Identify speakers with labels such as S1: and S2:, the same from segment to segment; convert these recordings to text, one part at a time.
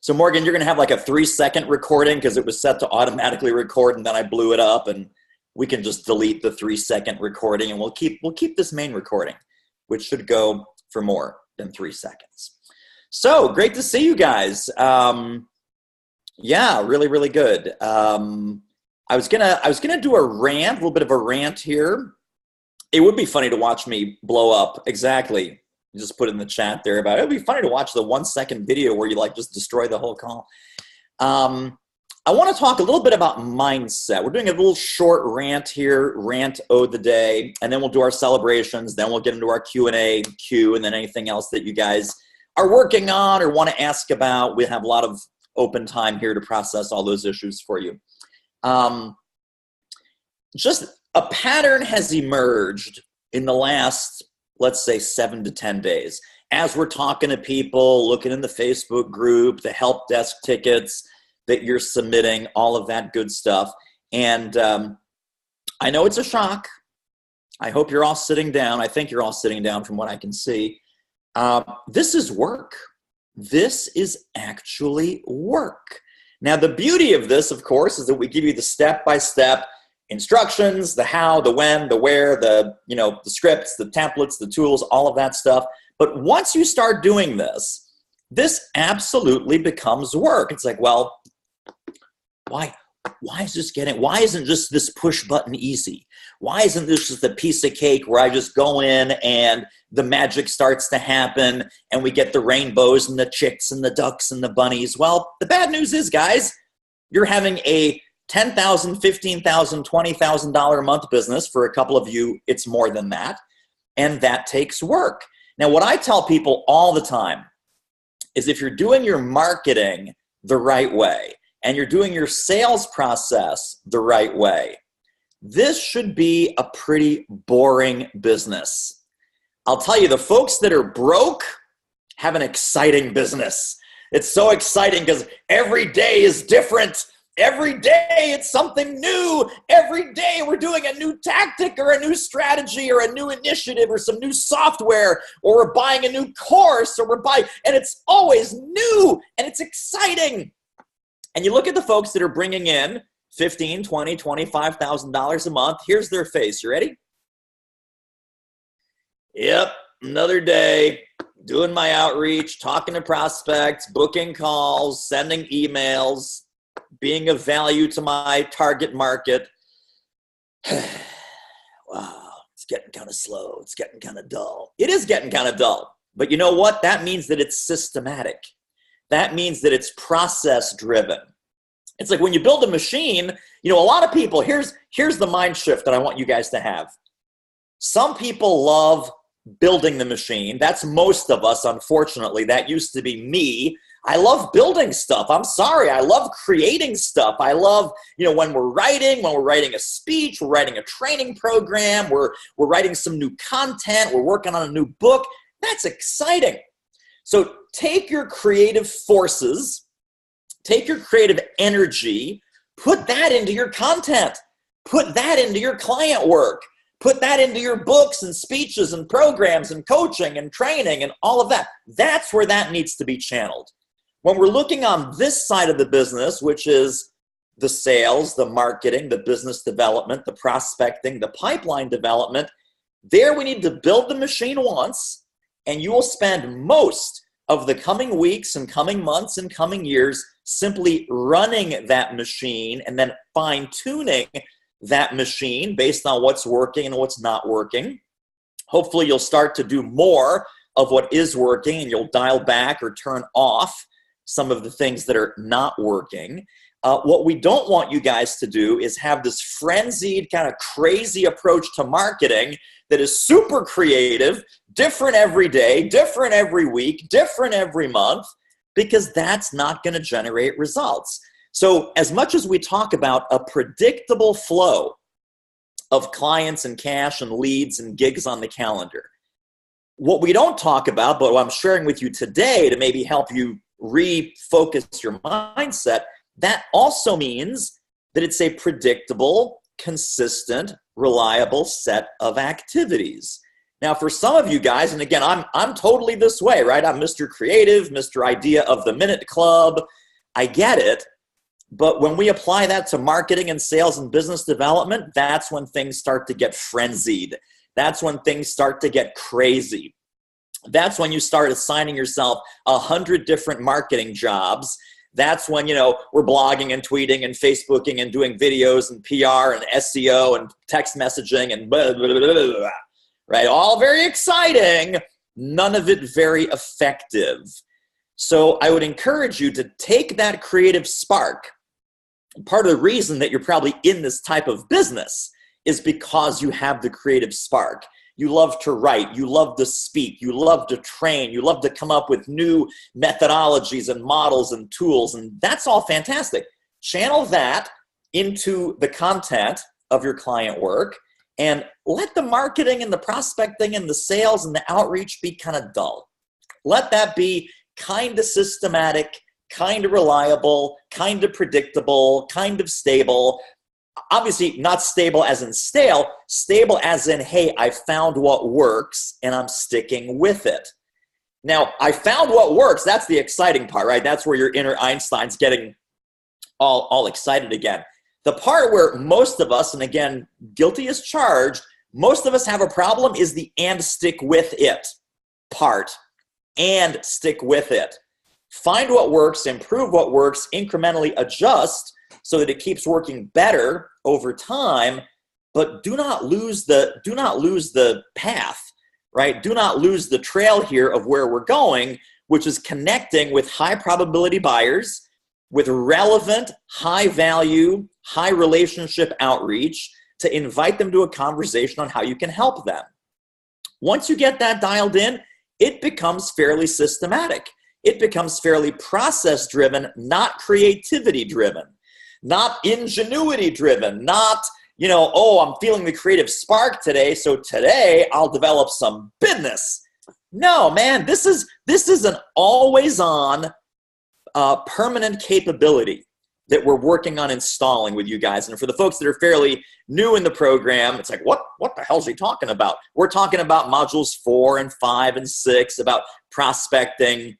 S1: So Morgan, you're going to have like a 3-second recording because it was set to automatically record and then I blew it up, and we can just delete the 3-second recording and we'll keep this main recording, which should go for more than 3 seconds. So great to see you guys. Yeah, really, really good. I was gonna do a rant, a little bit of a rant here. It would be funny to watch me blow up. Exactly. You just put it in the chat there about it. It'd be funny to watch the 1-second video where you like just destroy the whole call. I want to talk a little bit about mindset. We're doing a little short rant here, rant of the day, and then we'll do our celebrations. Then we'll get into our Q&A queue, and then anything else that you guys are working on or want to ask about. We have a lot of open time here to process all those issues for you. Just a pattern has emerged in the last, let's say, 7 to 10 days. As we're talking to people, looking in the Facebook group, the help desk tickets that you're submitting, all of that good stuff. And I know it's a shock. I hope you're all sitting down. I think you're all sitting down from what I can see. This is work. This is actually work. Now, the beauty of this, of course, is that we give you the step-by-step instructions, the how, the when, the where, the scripts, the templates, the tools, all of that stuff. But once you start doing this, this absolutely becomes work. It's like, well, why isn't just this push button easy? Why isn't this just a piece of cake where I just go in and the magic starts to happen and we get the rainbows and the chicks and the ducks and the bunnies? Well, the bad news is, guys, you're having a $10,000, $15,000, $20,000 a month business. For a couple of you, it's more than that. And that takes work. Now, what I tell people all the time is if you're doing your marketing the right way and you're doing your sales process the right way, this should be a pretty boring business. I'll tell you, the folks that are broke have an exciting business. It's so exciting because every day is different. Every day it's something new. Every day we're doing a new tactic or a new strategy or a new initiative or some new software, or we're buying a new course, or and it's always new and it's exciting. And you look at the folks that are bringing in $15,000, $20,000, $25,000 a month. Here's their face. You ready? Yep, another day, doing my outreach, talking to prospects, booking calls, sending emails, being of value to my target market. Wow, it's getting kind of slow. It's getting kind of dull. It is getting kind of dull. But you know what? That means that it's systematic. That means that it's process driven. It's like when you build a machine, a lot of people, here's the mind shift that I want you guys to have. Some people love building the machine. That's most of us, unfortunately. That used to be me. I love building stuff. I'm sorry. I love creating stuff. I love, when we're writing a speech, we're writing a training program, we're writing some new content, we're working on a new book. That's exciting. So take your creative forces, take your creative energy, put that into your content, put that into your client work, put that into your books and speeches and programs and coaching and training and all of that. That's where that needs to be channeled. When we're looking on this side of the business, which is the sales, the marketing, the business development, the prospecting, the pipeline development, there we need to build the machine once, and you will spend most of the coming weeks and coming months and coming years simply running that machine and then fine-tuning that machine based on what's working and what's not working. Hopefully you'll start to do more of what is working and you'll dial back or turn off some of the things that are not working. What we don't want you guys to do is have this frenzied, kind of crazy approach to marketing that is super creative, different every day, different every week, different every month, because that's not going to generate results. So as much as we talk about a predictable flow of clients and cash and leads and gigs on the calendar, what we don't talk about, but what I'm sharing with you today to maybe help you refocus your mindset, that also means that it's a predictable, consistent, reliable set of activities. Now, for some of you guys, and again, I'm totally this way, right? I'm Mr. Creative, Mr. Idea of the Minute Club. I get it. But when we apply that to marketing and sales and business development, that's when things start to get frenzied. That's when things start to get crazy. That's when you start assigning yourself 100 different marketing jobs. That's when, we're blogging and tweeting and Facebooking and doing videos and PR and SEO and text messaging and blah, blah, blah, blah, blah. Right? All very exciting, none of it very effective. So I would encourage you to take that creative spark. Part of the reason that you're probably in this type of business is because you have the creative spark. You love to write, you love to speak, you love to train, you love to come up with new methodologies and models and tools, and that's all fantastic. Channel that into the content of your client work, and let the marketing and the prospecting and the sales and the outreach be kind of dull. Let that be kind of systematic, kind of reliable, kind of predictable, kind of stable. Obviously, not stable as in stale, stable as in, hey, I found what works and I'm sticking with it. Now, I found what works. That's the exciting part, right? That's where your inner Einstein's getting all excited again. The part where most of us, and again, guilty as charged, most of us have a problem is the and stick with it part. And stick with it. Find what works, improve what works, incrementally adjust so that it keeps working better over time, but do not lose the path, right? Do not lose the trail here of where we're going, which is connecting with high probability buyers, with relevant, high value, high relationship outreach to invite them to a conversation on how you can help them. Once you get that dialed in, it becomes fairly systematic. It becomes fairly process driven, not creativity driven, not ingenuity driven, not, I'm feeling the creative spark today, so today I'll develop some business. No, man, this is an always on permanent capability that we're working on installing with you guys. And for the folks that are fairly new in the program, it's like, what the hell is he talking about? We're talking about modules 4 and 5 and 6, about prospecting,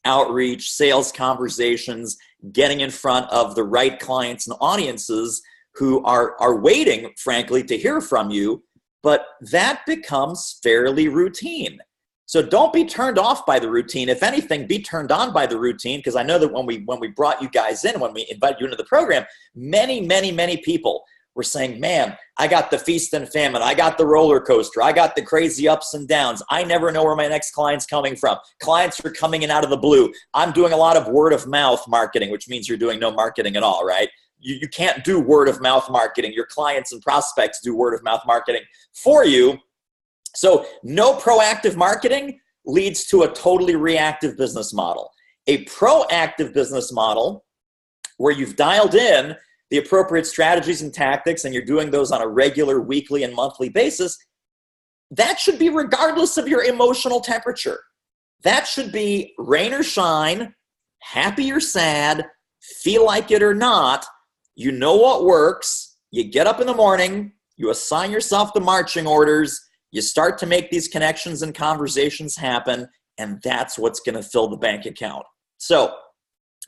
S1: outreach, sales conversations, getting in front of the right clients and audiences who are waiting, frankly, to hear from you. But that becomes fairly routine. So don't be turned off by the routine. If anything, be turned on by the routine, because I know that when we brought you guys in, when we invited you into the program, many people were saying, man, I got the feast and famine. I got the roller coaster. I got the crazy ups and downs. I never know where my next client's coming from. Clients are coming in out of the blue. I'm doing a lot of word of mouth marketing, which means you're doing no marketing at all, right? You can't do word of mouth marketing. Your clients and prospects do word of mouth marketing for you. So no proactive marketing leads to a totally reactive business model. A proactive business model where you've dialed in the appropriate strategies and tactics and you're doing those on a regular weekly and monthly basis, that should be regardless of your emotional temperature. That should be rain or shine, happy or sad, feel like it or not. You know what works. You get up in the morning, you assign yourself the marching orders, you start to make these connections and conversations happen, and that's what's going to fill the bank account. So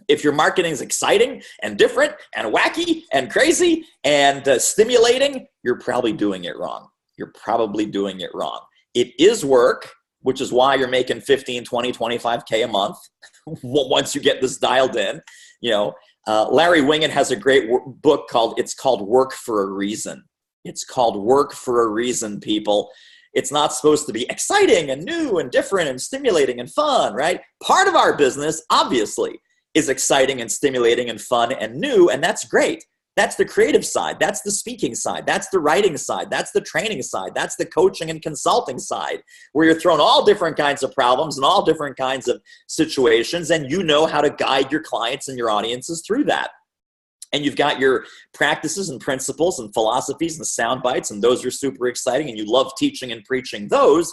S1: if your marketing is exciting and different and wacky and crazy and stimulating, you're probably doing it wrong. You're probably doing it wrong. It is work, which is why you're making 15, 20, 25K a month once you get this dialed in. Larry Wingett has a great book called Work for a Reason. It's called Work for a Reason, people. It's not supposed to be exciting and new and different and stimulating and fun, right? Part of our business, obviously, is exciting and stimulating and fun and new, and that's great. That's the creative side. That's the speaking side. That's the writing side. That's the training side. That's the coaching and consulting side, where you're thrown all different kinds of problems and all different kinds of situations, and you know how to guide your clients and your audiences through that. And you've got your practices and principles and philosophies and sound bites, and those are super exciting, and you love teaching and preaching those.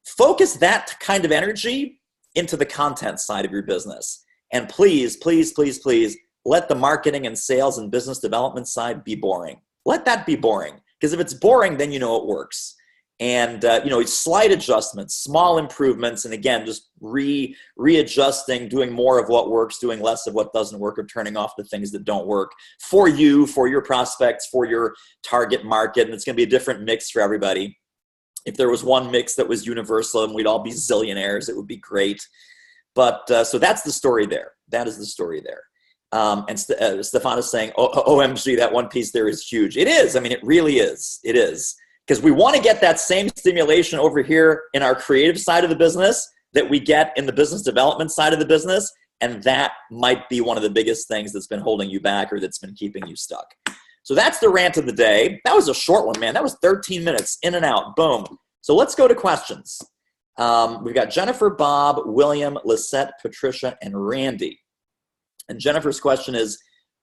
S1: Focus that kind of energy into the content side of your business. And please, please, please, please, let the marketing and sales and business development side be boring. Let that be boring. Because if it's boring, then you know it works. And, slight adjustments, small improvements. And again, just readjusting, doing more of what works, doing less of what doesn't work, or turning off the things that don't work for you, for your prospects, for your target market. And it's going to be a different mix for everybody. If there was one mix that was universal and we'd all be zillionaires, it would be great. But so that's the story there. That is the story there. And Stefan is saying, OMG, that one piece there is huge. It is. I mean, it really is. It is. Because we want to get that same stimulation over here in our creative side of the business that we get in the business development side of the business. And that might be one of the biggest things that's been holding you back or that's been keeping you stuck. So that's the rant of the day. That was a short one, man. That was 13 minutes in and out. Boom. So let's go to questions. We've got Jennifer, Bob, William, Lisette, Patricia, and Randy. And Jennifer's question is,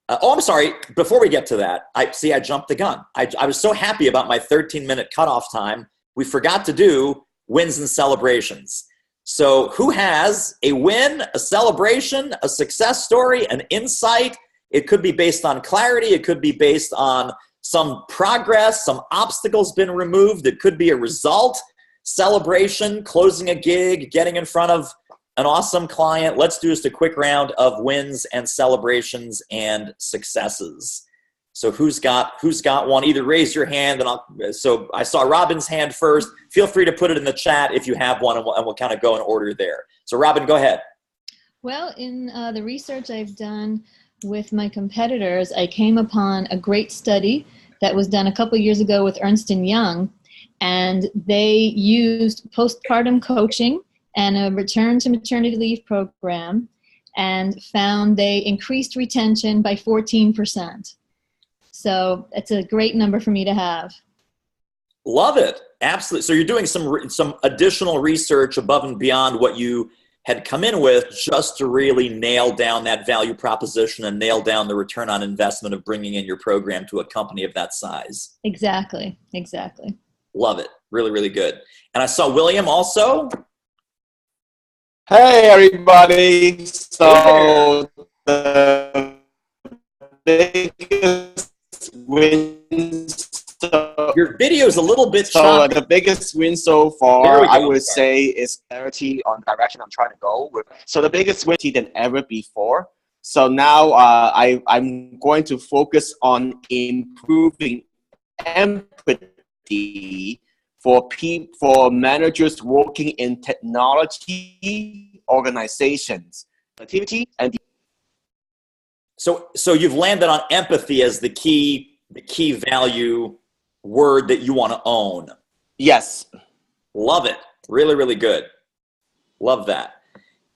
S1: I'm sorry. Before we get to that, I jumped the gun. I was so happy about my 13-minute cutoff time. We forgot to do wins and celebrations. So who has a win, a celebration, a success story, an insight? It could be based on clarity. It could be based on some progress, some obstacles been removed. It could be a result, celebration, closing a gig, getting in front of an awesome client. Let's do just a quick round of wins and celebrations and successes. So who's got one? Either raise your hand, so I saw Robyn's hand first. Feel free to put it in the chat if you have one, and we'll kind of go in order there. So Robyn, go ahead.
S2: Well, in the research I've done with my competitors, I came upon a great study that was done a couple years ago with Ernst & Young, and they used postpartum coaching and a return to maternity leave program, and found they increased retention by 14%. So it's a great number for me to have.
S1: Love it. Absolutely. So you're doing some additional research above and beyond what you had come in with, just to really nail down that value proposition and nail down the return on investment of bringing in your program to a company of that size.
S2: Exactly.
S1: Love it. Really, really good. And I saw William also.
S3: Hey, everybody. So the biggest win.
S1: Your video is a little bit
S3: choppy. The biggest win so far, I would say, is clarity on the direction I'm trying to go with. So the biggest win than ever before. So now I'm going to focus on improving empathy for managers working in technology organizations. Activity and
S1: so you've landed on empathy as the key value word that you want to own.
S3: Yes.
S1: Love it. Really, really good. Love that.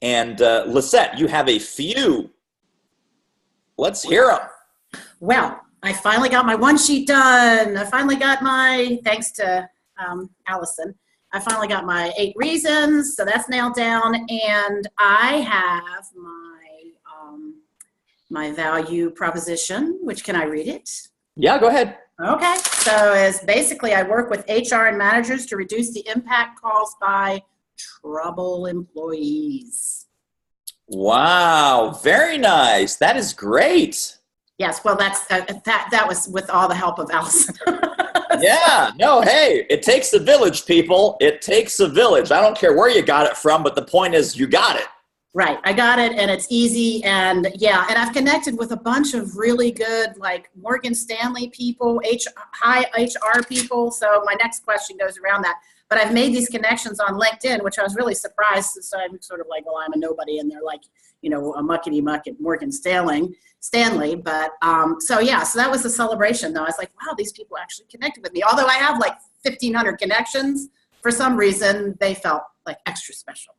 S1: And Lisette, you have a few. Let's hear them.
S4: Well, I finally got my one sheet done. I finally got thanks to Allison, I finally got my 8 reasons, so that's nailed down. And I have my value proposition, which, can I read it?
S1: Yeah, go ahead.
S4: Okay, so it's basically I work with HR and managers to reduce the impact caused by trouble employees.
S1: Wow, very nice. That is great.
S4: Yes, well, that was with all the help of Allison.
S1: Yeah, no, hey, it takes a village, people. It takes a village. I don't care where you got it from, but the point is you got it.
S4: Right, I got it, and it's easy, and yeah, and I've connected with a bunch of really good, like, Morgan Stanley people, high HR people, so my next question goes around that. But I've made these connections on LinkedIn, which I was really surprised, so I'm sort of like, well, I'm a nobody, and they're like, a muckety-muck at Morgan Stanley. But so yeah, so that was the celebration, though. I was like, wow, these people actually connected with me. Although I have like 1,500 connections, for some reason they felt like extra special.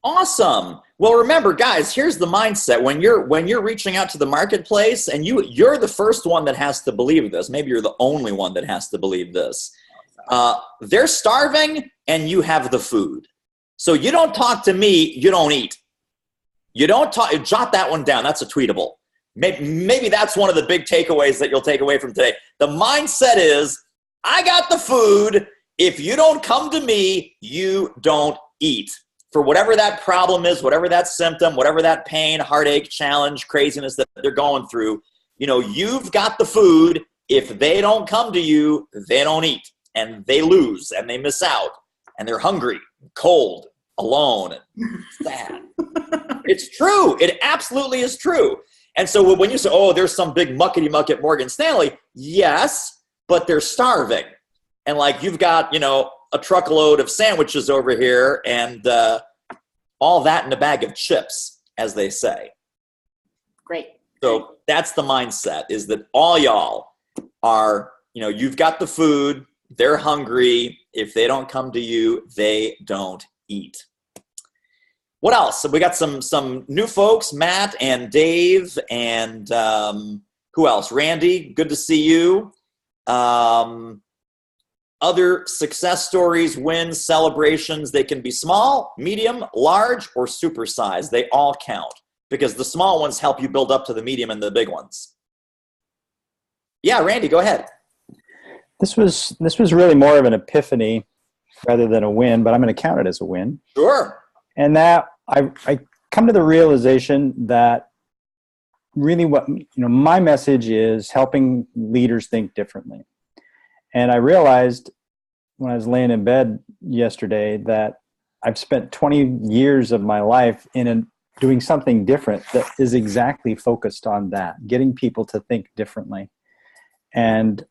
S1: Awesome. Well, remember, guys, here's the mindset. When you're reaching out to the marketplace, and you're the first one that has to believe this. Maybe you're the only one that has to believe this. They're starving, and you have the food. So you don't talk to me, you don't eat. You don't talk. Jot that one down. That's a tweetable. Maybe that's one of the big takeaways that you'll take away from today. The mindset is, I got the food. If you don't come to me, you don't eat. For whatever that problem is, whatever that symptom, whatever that pain, heartache, challenge, craziness that they're going through, you've got the food. If they don't come to you, they don't eat. and they lose and they miss out and they're hungry, cold, alone, and sad. It's true. It absolutely is true. And so when you say, oh, there's some big muckety muck at Morgan Stanley, yes, but they're starving. And like you've got, a truckload of sandwiches over here and all that in a bag of chips, as they say.
S4: Great.
S1: So that's the mindset, is that all y'all are, you've got the food, they're hungry. If they don't come to you, they don't eat. What else? So we got some new folks, Matt and Dave, and who else? Randy, good to see you. Other success stories, wins, celebrations, they can be small, medium, large, or supersized. They all count because the small ones help you build up to the medium and the big ones. Yeah, Randy, go ahead.
S5: This was really more of an epiphany rather than a win, but I'm going to count it as a win.
S1: Sure.
S5: And that I come to the realization that really what, my message is helping leaders think differently. And I realized when I was laying in bed yesterday that I've spent 20 years of my life doing something different that is exactly focused on that, getting people to think differently. And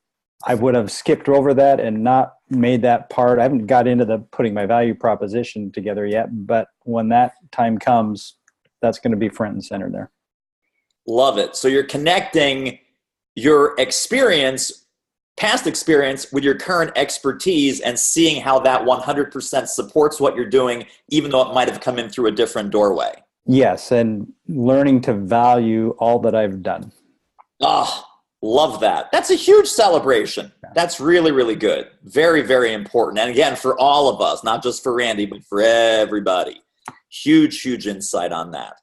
S5: I would have skipped over that and not made that part. I haven't got into the putting my value proposition together yet, but when that time comes, that's going to be front and center there.
S1: Love it. So you're connecting your experience, past experience, with your current expertise and seeing how that 100% supports what you're doing, even though it might have come in through a different doorway.
S5: Yes, and learning to value all that I've done.
S1: Oh, love that. That's a huge celebration. That's really, really good. Very, very important. And again, for all of us, not just for Randy, but for everybody. Huge, huge insight on that.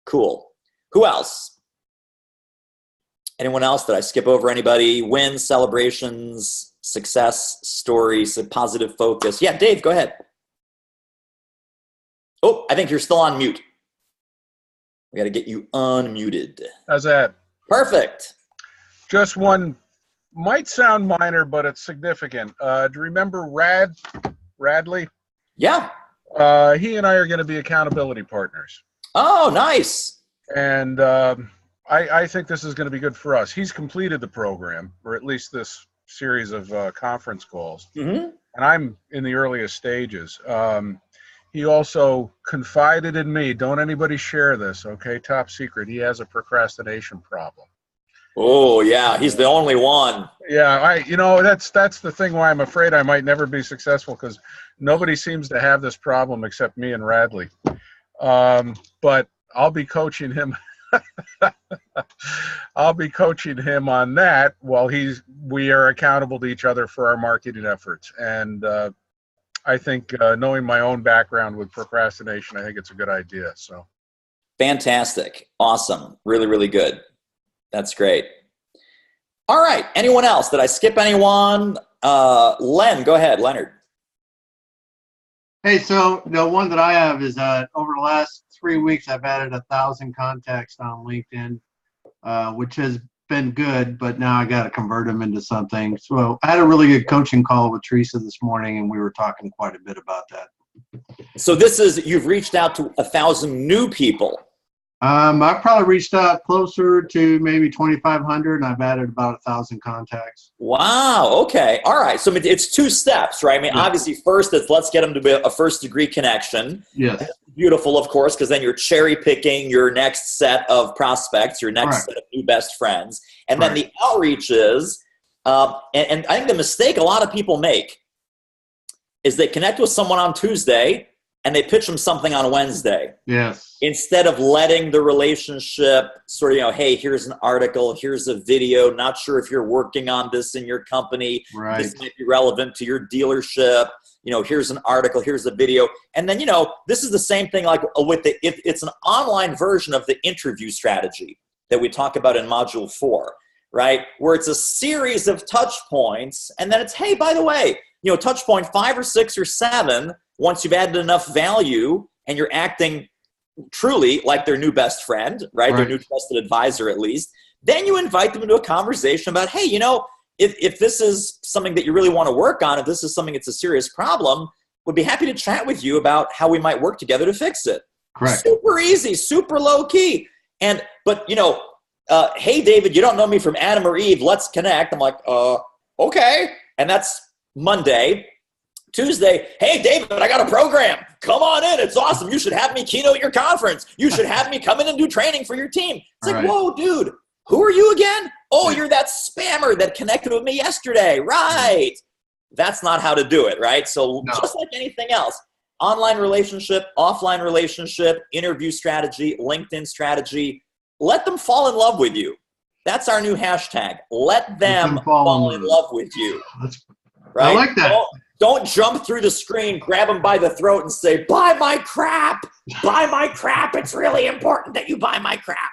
S1: Cool. Who else? Anyone else? Did I skip over anybody? Wins, celebrations, success stories, a positive focus. Yeah, Dave, go ahead. Oh, I think you're still on mute. We got to get you unmuted.
S6: How's that?
S1: Perfect.
S6: Just one, might sound minor, but it's significant. Do you remember Radley?
S1: Yeah.
S6: He and I are going to be accountability partners.
S1: Oh, nice.
S6: And I think this is going to be good for us. He's completed the program, or at least this series of conference calls. Mm-hmm. And I'm in the earliest stages. He also confided in me. Don't anybody share this, okay? Top secret. He has a procrastination problem.
S1: Oh, yeah. He's the only one.
S6: Yeah, that's the thing why I'm afraid I might never be successful, because nobody seems to have this problem except me and Radley. But I'll be coaching him. I'll be coaching him on that while we are accountable to each other for our marketing efforts. And I think knowing my own background with procrastination, I think it's a good idea. So,
S1: fantastic. Awesome. Really, really good. That's great. All right. Anyone else? Did I skip anyone? Len, go ahead. Leonard.
S7: Hey, so the one that I have is over the last 3 weeks, I've added 1,000 contacts on LinkedIn, which has been good, but now I got to convert them into something. So I had a really good coaching call with Teresa this morning, and we were talking quite a bit about that.
S1: So you've reached out to 1,000 new people.
S7: I've probably reached out closer to maybe 2,500, and I've added about 1,000 contacts.
S1: Wow. Okay. All right. So it's 2 steps, right? I mean, obviously, first it's let's get them to be a first-degree connection.
S7: Yes.
S1: Beautiful, of course, because then you're cherry-picking your next set of prospects, your next set of new best friends. And then the outreach is, and I think the mistake a lot of people make is they connect with someone on Tuesday and they pitch them something on Wednesday.
S7: Yes.
S1: Instead of letting the relationship sort of, hey, here's an article, here's a video, not sure if you're working on this in your company.
S7: Right.
S1: This might be relevant to your dealership. Here's an article, here's a video. And then, this is the same thing like with it's an online version of the interview strategy that we talk about in module 4, right? Where it's a series of touch points. And then it's, hey, by the way, touch point 5 or 6 or 7, once you've added enough value and you're acting truly like their new best friend, right? Their new trusted advisor, at least. Then you invite them into a conversation about, hey, if this is something that you really want to work on, if this is something that's a serious problem, would be happy to chat with you about how we might work together to fix it.
S7: Correct.
S1: Super easy, super low key. But hey, David, you don't know me from Adam or Eve. Let's connect. I'm like, okay. And that's Monday. Tuesday, hey, David, I got a program. Come on in. It's awesome. You should have me keynote your conference. You should have me come in and do training for your team. It's like, whoa, dude, who are you again? Oh, you're that spammer that connected with me yesterday. Right. That's not how to do it, right? So just like anything else, online relationship, offline relationship, interview strategy, LinkedIn strategy, let them fall in love with you. That's our new hashtag. Let them fall in love with you. Right?
S7: I like that.
S1: Don't jump through the screen, grab them by the throat and say, buy my crap. Buy my crap. It's really important that you buy my crap.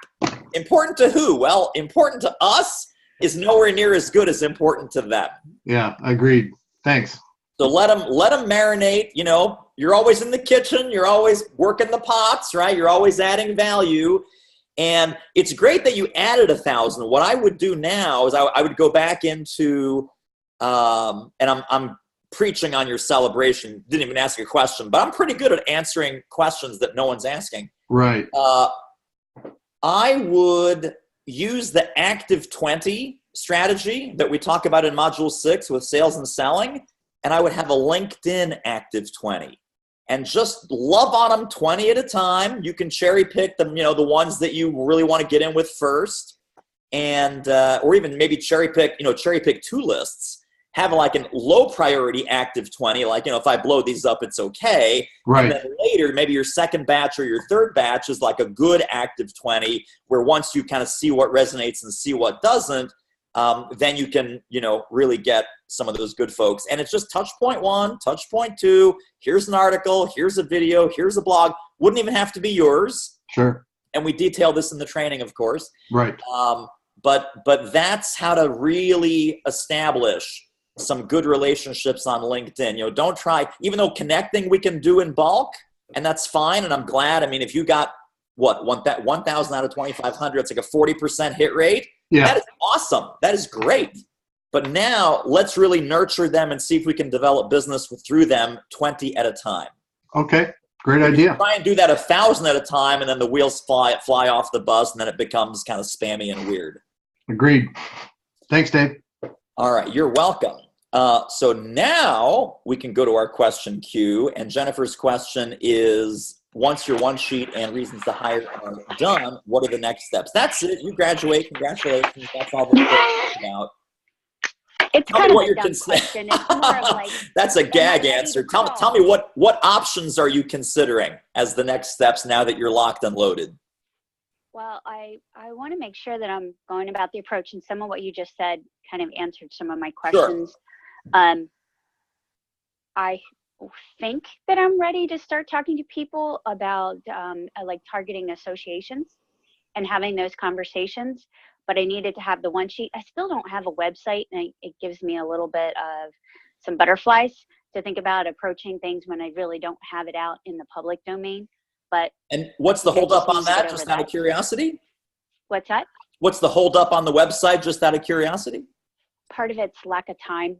S1: Important to who? Well, important to us is nowhere near as good as important to them.
S7: Yeah, agreed. Thanks.
S1: So let them marinate. You're always in the kitchen. You're always working the pots, right? You're always adding value. And it's great that you added 1,000. What I would do now is I would go back into, and I'm preaching on your celebration. Didn't even ask a question, but I'm pretty good at answering questions that no one's asking.
S7: Right.
S1: I would use the active 20 strategy that we talk about in module 6 with sales and selling. And I would have a LinkedIn active 20 and just love on them 20 at a time. You can cherry pick them, the ones that you really want to get in with first. And, or even maybe cherry pick 2 lists. Have like a low priority active 20, like, if I blow these up, it's okay.
S7: Right.
S1: And then later, maybe your second batch or your third batch is like a good active 20, where once you kind of see what resonates and see what doesn't, then you can, really get some of those good folks. And it's just touch point 1, touch point 2. Here's an article, here's a video, here's a blog. Wouldn't even have to be yours.
S7: Sure.
S1: And we detail this in the training, of course.
S7: Right.
S1: But that's how to really establish some good relationships on LinkedIn. Don't try, even though connecting we can do in bulk, and that's fine. And I'm glad. I mean, if you got 1,000 out of 2,500, it's like a 40% hit rate.
S7: Yeah.
S1: That is awesome. That is great. But now let's really nurture them and see if we can develop business through them 20 at a time.
S7: Okay. Great idea.
S1: Try and do that 1,000 at a time, and then the wheels fly off the bus, and then it becomes kind of spammy and weird.
S7: Agreed. Thanks, Dave.
S1: All right. You're welcome. So now we can go to our question queue, and Jennifer's question is, once your one sheet and reasons to hire are done, what are the next steps? That's it. You graduate. Congratulations. That's all we're talking about.
S8: It's kind of a dumb question. It's more like,
S1: that's a gag answer. Tell me what options are you considering as the next steps now that you're locked and loaded?
S8: Well, I want to make sure that I'm going about the approach, and some of what you just said kind of answered some of my questions. Sure. I think that I'm ready to start talking to people about like targeting associations and having those conversations, but I needed to have the one sheet. I still don't have a website, and it gives me a little bit of some butterflies to think about approaching things when I really don't have it out in the public domain. And
S1: what's the hold up on that, just out of curiosity?
S8: What's that?
S1: What's the hold up on the website, just out of curiosity?
S8: Part of it's lack of time.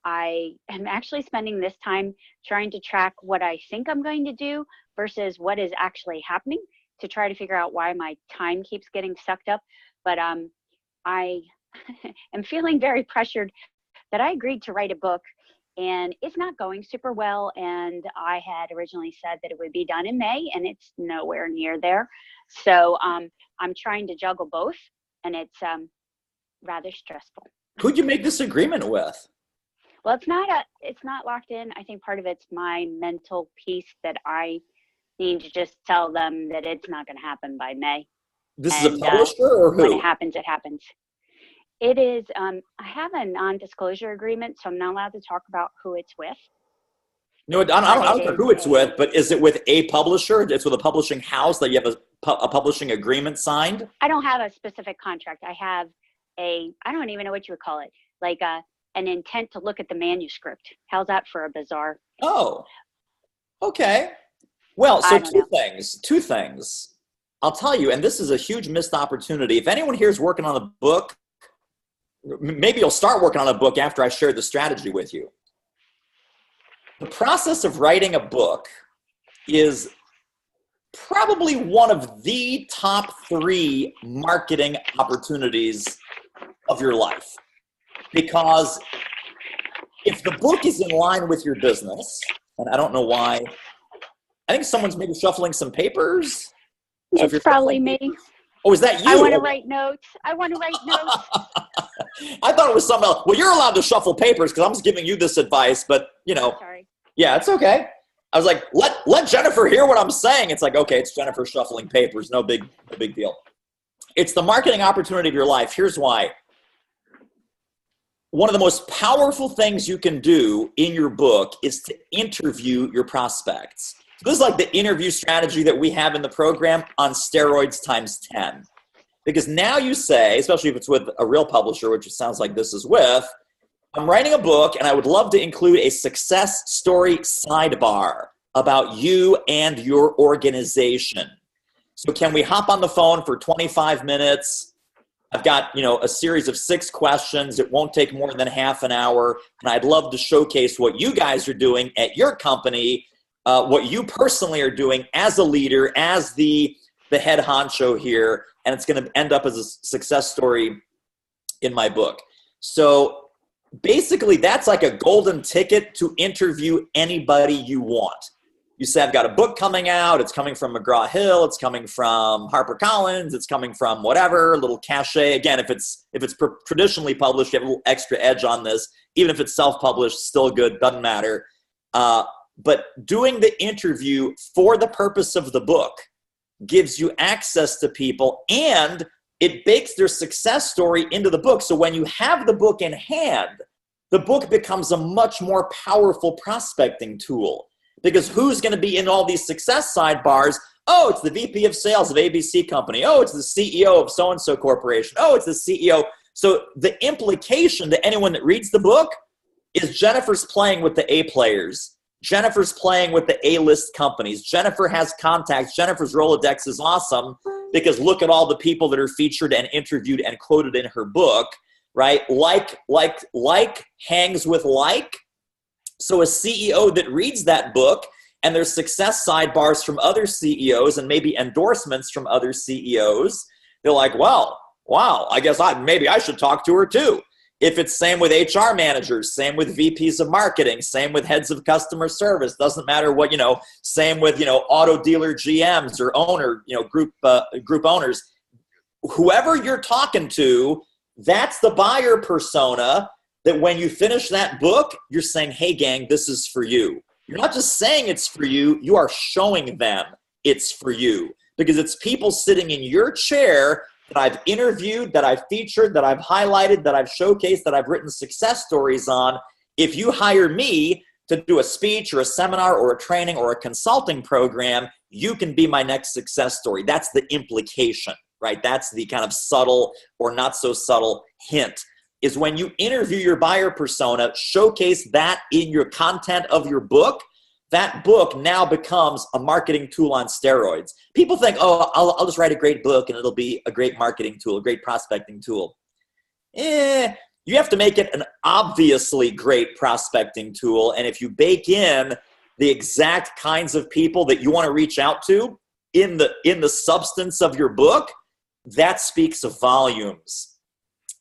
S8: I am actually spending this time trying to track what I think I'm going to do versus what is actually happening, to try to figure out why my time keeps getting sucked up. But I am feeling very pressured that I agreed to write a book, and it's not going super well. And I had originally said that it would be done in May, and it's nowhere near there. So I'm trying to juggle both, and it's rather stressful.
S1: Who'd you make this agreement with?
S8: Well, it's not locked in. I think part of it's my mental piece that I need to just tell them that it's not going to happen by May.
S1: This is a publisher or who?
S8: When it happens, it happens. It is, I have a non-disclosure agreement, so I'm not allowed to talk about who it's with.
S1: No, I don't care who it's with, but is it with a publisher? It's with a publishing house that you have a publishing agreement signed?
S8: I don't have a specific contract. I have I don't even know what you would call it, like an intent to look at the manuscript. How's that for a bizarre?
S1: Oh, okay. Well, so two things. I'll tell you, and this is a huge missed opportunity. If anyone here is working on a book, maybe you'll start working on a book after I share the strategy with you. The process of writing a book is probably one of the top 3 marketing opportunities of your life. Because if the book is in line with your business, and I don't know why, I think someone's maybe shuffling some papers. So
S8: it's probably me.
S1: Oh, is that you?
S8: I want to write notes. I
S1: thought it was something else. Well, you're allowed to shuffle papers because I'm just giving you this advice, but
S8: Sorry.
S1: Yeah, it's okay. I was like, let Jennifer hear what I'm saying. It's like, okay, it's Jennifer shuffling papers. No big deal. It's the marketing opportunity of your life. Here's why. One of the most powerful things you can do in your book is to interview your prospects. This is like the interview strategy that we have in the program on steroids times 10. Because now you say, especially if it's with a real publisher, which it sounds like this is with, I'm writing a book and I would love to include a success story sidebar about you and your organization. So can we hop on the phone for 25 minutes? I've got, a series of 6 questions. It won't take more than half an hour. And I'd love to showcase what you guys are doing at your company, what you personally are doing as a leader, as the head honcho here. And it's going to end up as a success story in my book. So basically, that's like a golden ticket to interview anybody you want. You say, I've got a book coming out. It's coming from McGraw-Hill. It's coming from HarperCollins. It's coming from whatever, a little cachet. Again, if it's traditionally published, you have a little extra edge on this. Even if it's self-published, still good, doesn't matter. But doing the interview for the purpose of the book gives you access to people, and it bakes their success story into the book. So when you have the book in hand, the book becomes a much more powerful prospecting tool. Because who's going to be in all these success sidebars? Oh, it's the VP of sales of ABC company. Oh, it's the CEO of so-and-so corporation. Oh, it's the CEO. So the implication to anyone that reads the book is Jennifer's playing with the A players. Jennifer's playing with the A-list companies. Jennifer has contacts. Jennifer's Rolodex is awesome because look at all the people that are featured and interviewed and quoted in her book, right? Like hangs with like. So a CEO that reads that book and there's success sidebars from other CEOs and maybe endorsements from other CEOs, they're like, well, wow, I guess maybe I should talk to her too. If it's same with HR managers, same with VPs of marketing, same with heads of customer service, doesn't matter what, same with, auto dealer GMs or owner, group owners, whoever you're talking to, that's the buyer persona that when you finish that book, you're saying, hey gang, this is for you. You're not just saying it's for you, you are showing them it's for you. Because it's people sitting in your chair that I've interviewed, that I've featured, that I've highlighted, that I've showcased, that I've written success stories on. If you hire me to do a speech or a seminar or a training or a consulting program, you can be my next success story. That's the implication, right? That's the kind of subtle or not so subtle hint. Is when you interview your buyer persona, showcase that in your content of your book, that book now becomes a marketing tool on steroids. People think, oh, I'll just write a great book and it'll be a great marketing tool, a great prospecting tool. You have to make it an obviously great prospecting tool. And if you bake in the exact kinds of people that you want to reach out to in the substance of your book, that speaks of volumes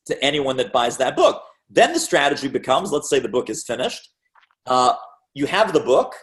S1: to anyone that buys that book. Then the strategy becomes, let's say the book is finished. You have the book,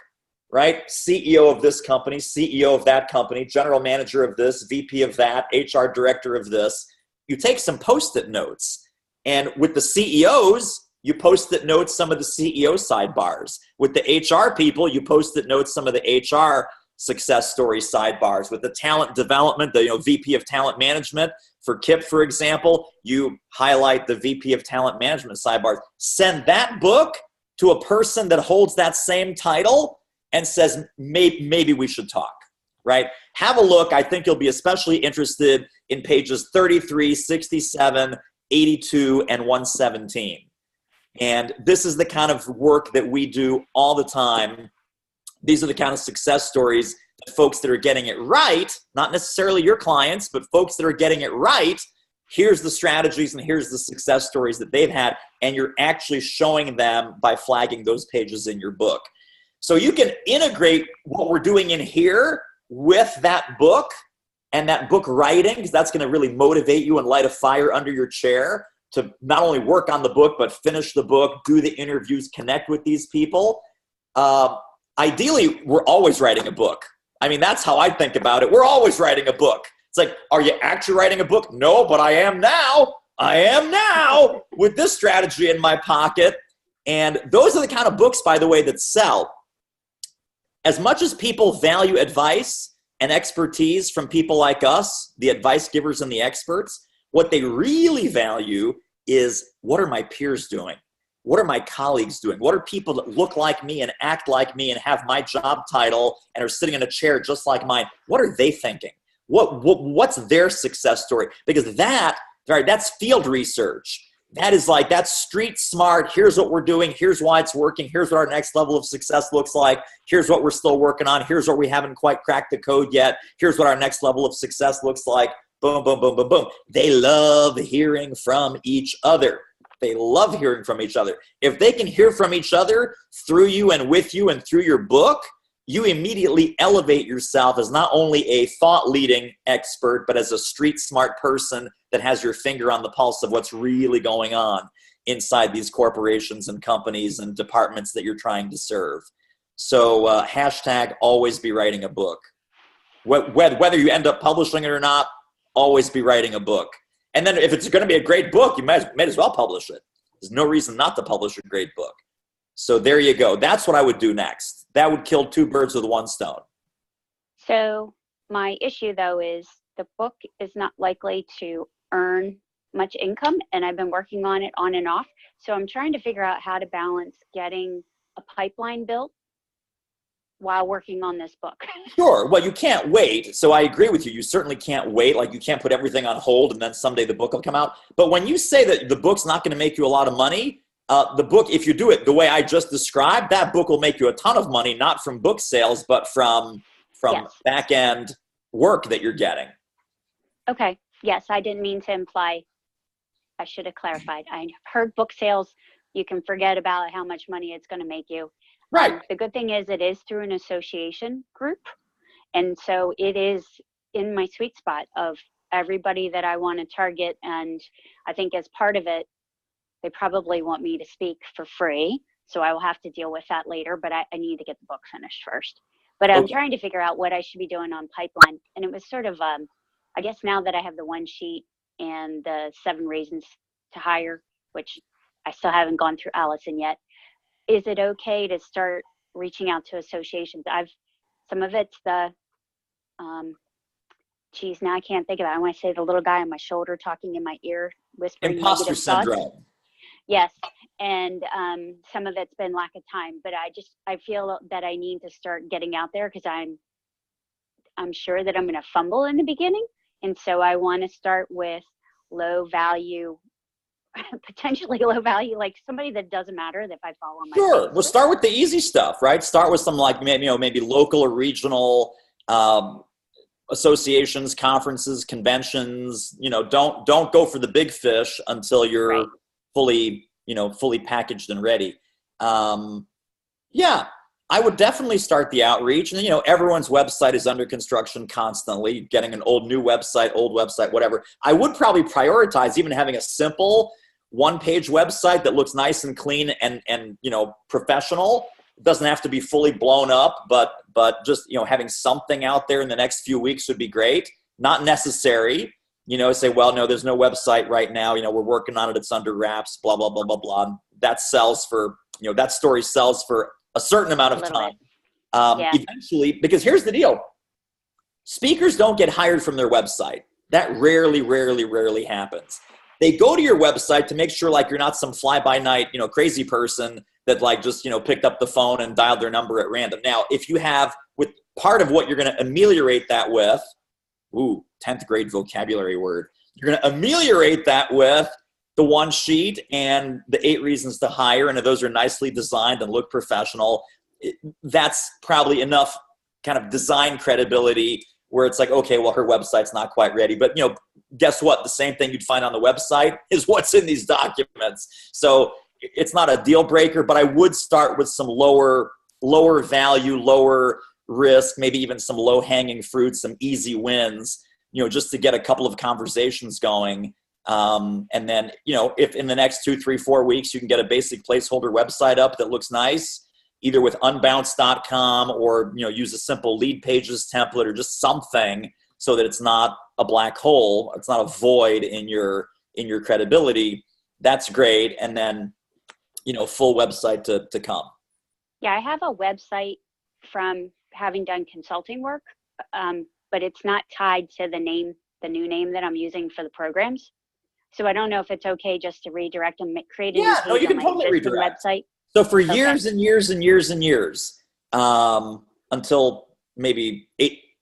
S1: right? CEO of this company, CEO of that company, general manager of this, VP of that, HR director of this. You take some Post-it notes. And with the CEOs, you Post-it notes some of the CEO sidebars. With the HR people, you Post-it notes some of the HR success story sidebars. With the talent development, the VP of talent management, for Kip, for example, you highlight the VP of talent management sidebars. Send that book to a person that holds that same title and says, maybe we should talk, right? Have a look. I think you'll be especially interested in pages 33, 67, 82, and 117. And this is the kind of work that we do all the time. These are the kind of success stories that folks that are getting it right, not necessarily your clients, but folks that are getting it right, Here's the strategies and here's the success stories that they've had, and you're actually showing them by flagging those pages in your book. So you can integrate what we're doing in here with that book and that book writing, because that's going to really motivate you and light a fire under your chair to not only work on the book, but finish the book, do the interviews, connect with these people. Ideally, we're always writing a book. I mean, that's how I think about it. We're always writing a book. It's like, are you actually writing a book? No, but I am now. I am now with this strategy in my pocket. And those are the kind of books, by the way, that sell. As much as people value advice and expertise from people like us, the advice givers and the experts, what they really value is, what are my peers doing? What are my colleagues doing? What are people that look like me and act like me and have my job title and are sitting in a chair just like mine? What are they thinking? What's their success story? Because that's field research. That is like, that's street smart. Here's what we're doing. Here's why it's working. Here's what our next level of success looks like. Here's what we're still working on. Here's what we haven't quite cracked the code yet. Here's what our next level of success looks like. Boom, boom, boom, boom, boom. They love hearing from each other. They love hearing from each other. If they can hear from each other through you and with you and through your book, you immediately elevate yourself as not only a thought-leading expert, but as a street-smart person that has your finger on the pulse of what's really going on inside these corporations and companies and departments that you're trying to serve. So hashtag always be writing a book. Whether you end up publishing it or not, always be writing a book. And then if it's going to be a great book, you might as well publish it. There's no reason not to publish a great book. So there you go. That's what I would do next. That would kill two birds with one stone.
S8: So my issue, though, is the book is not likely to earn much income, and I've been working on it on and off. So I'm trying to figure out how to balance getting a pipeline built while working on this book.
S1: Sure. Well, you can't wait. So I agree with you. You certainly can't wait. Like, you can't put everything on hold and then someday the book will come out. But when you say that the book's not going to make you a lot of money, the book, if you do it the way I just described, that book will make you a ton of money, not from book sales, but from
S8: Yes.
S1: back end work that you're getting.
S8: Okay. Yes, I didn't mean to imply. I should have clarified. I heard book sales. You can forget about how much money it's going to make you.
S1: Right.
S8: The good thing is it is through an association group. And so it is in my sweet spot of everybody that I want to target. And I think as part of it, they probably want me to speak for free. So I will have to deal with that later, but I need to get the book finished first. But I'm trying to figure out what I should be doing on pipeline. And it was sort of, I guess now that I have the one sheet and the 7 reasons to hire, which I still haven't gone through Allison yet, is it okay to start reaching out to associations? Some of it's the, now I can't think of it. I want to say the little guy on my shoulder talking in my ear, whispering
S1: Imposter
S8: negative thoughts.
S1: syndrome.
S8: Yes, and some of it's been lack of time, but I feel that I need to start getting out there because I'm sure that I'm going to fumble in the beginning, and so I want to start with low value, potentially low value, like somebody that doesn't matter if I follow my.
S1: Sure, we'll start with the easy stuff, right? Start with some like maybe local or regional associations, conferences, conventions. Don't go for the big fish until you're right. fully packaged and ready. Yeah, I would definitely start the outreach. And, everyone's website is under construction constantly, getting an old website, whatever. I would probably prioritize even having a simple one-page website that looks nice and clean and professional. It doesn't have to be fully blown up, but just, having something out there in the next few weeks would be great. Not necessary. Say, well, no, there's no website right now. We're working on it. It's under wraps, blah, blah, blah, blah, blah. That sells for, that story sells for a certain amount of time. Eventually, because here's the deal. Speakers don't get hired from their website. That rarely happens. They go to your website to make sure like you're not some fly-by-night, crazy person that like just, picked up the phone and dialed their number at random. Now, if you have, with part of what you're going to ameliorate that with, 10th grade vocabulary word. You're going to ameliorate that with the one sheet and the 8 reasons to hire. And if those are nicely designed and look professional, that's probably enough kind of design credibility where it's like, okay, well, her website's not quite ready. But, you know, guess what? The same thing you'd find on the website is what's in these documents. So it's not a deal breaker, but I would start with some lower value, lower risk, maybe even some low hanging fruits, some easy wins, you know, just to get a couple of conversations going. And then, you know, if in the next 2, 3, 4 weeks, you can get a basic placeholder website up that looks nice, either with unbounce.com or, you know, use a simple lead pages template or just something so that it's not a black hole. It's not a void in your credibility. That's great. And then, you know, full website to come.
S8: Yeah, I have a website from having done consulting work, but it's not tied to the new name that I'm using for the programs. So I don't know if it's okay just to redirect and create a new page
S1: you can
S8: on my
S1: totally
S8: existing
S1: redirect.
S8: website.
S1: So for years and years and years and years, until maybe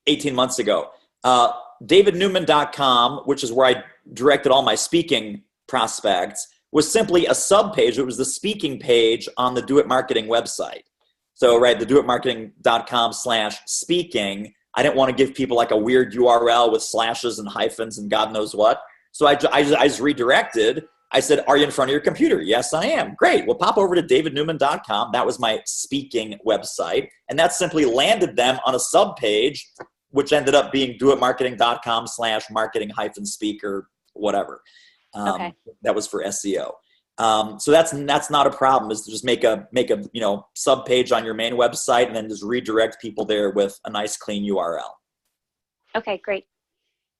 S1: 18 months ago, davidnewman.com, which is where I directed all my speaking prospects, was simply a sub-page. It was the speaking page on the Do It Marketing website. So, right, the doitmarketing.com/speaking. I didn't want to give people like a weird URL with slashes and hyphens and God knows what. So I just redirected. I said, are you in front of your computer? Yes, I am. Great. Well, pop over to davidnewman.com. That was my speaking website. And that simply landed them on a sub-page, which ended up being doitmarketing.com/marketing-speaker, whatever.
S8: Okay.
S1: That was for SEO. So that's not a problem, is to just make a you know, sub-page on your main website and then just redirect people there with a nice clean URL.
S8: Okay, great.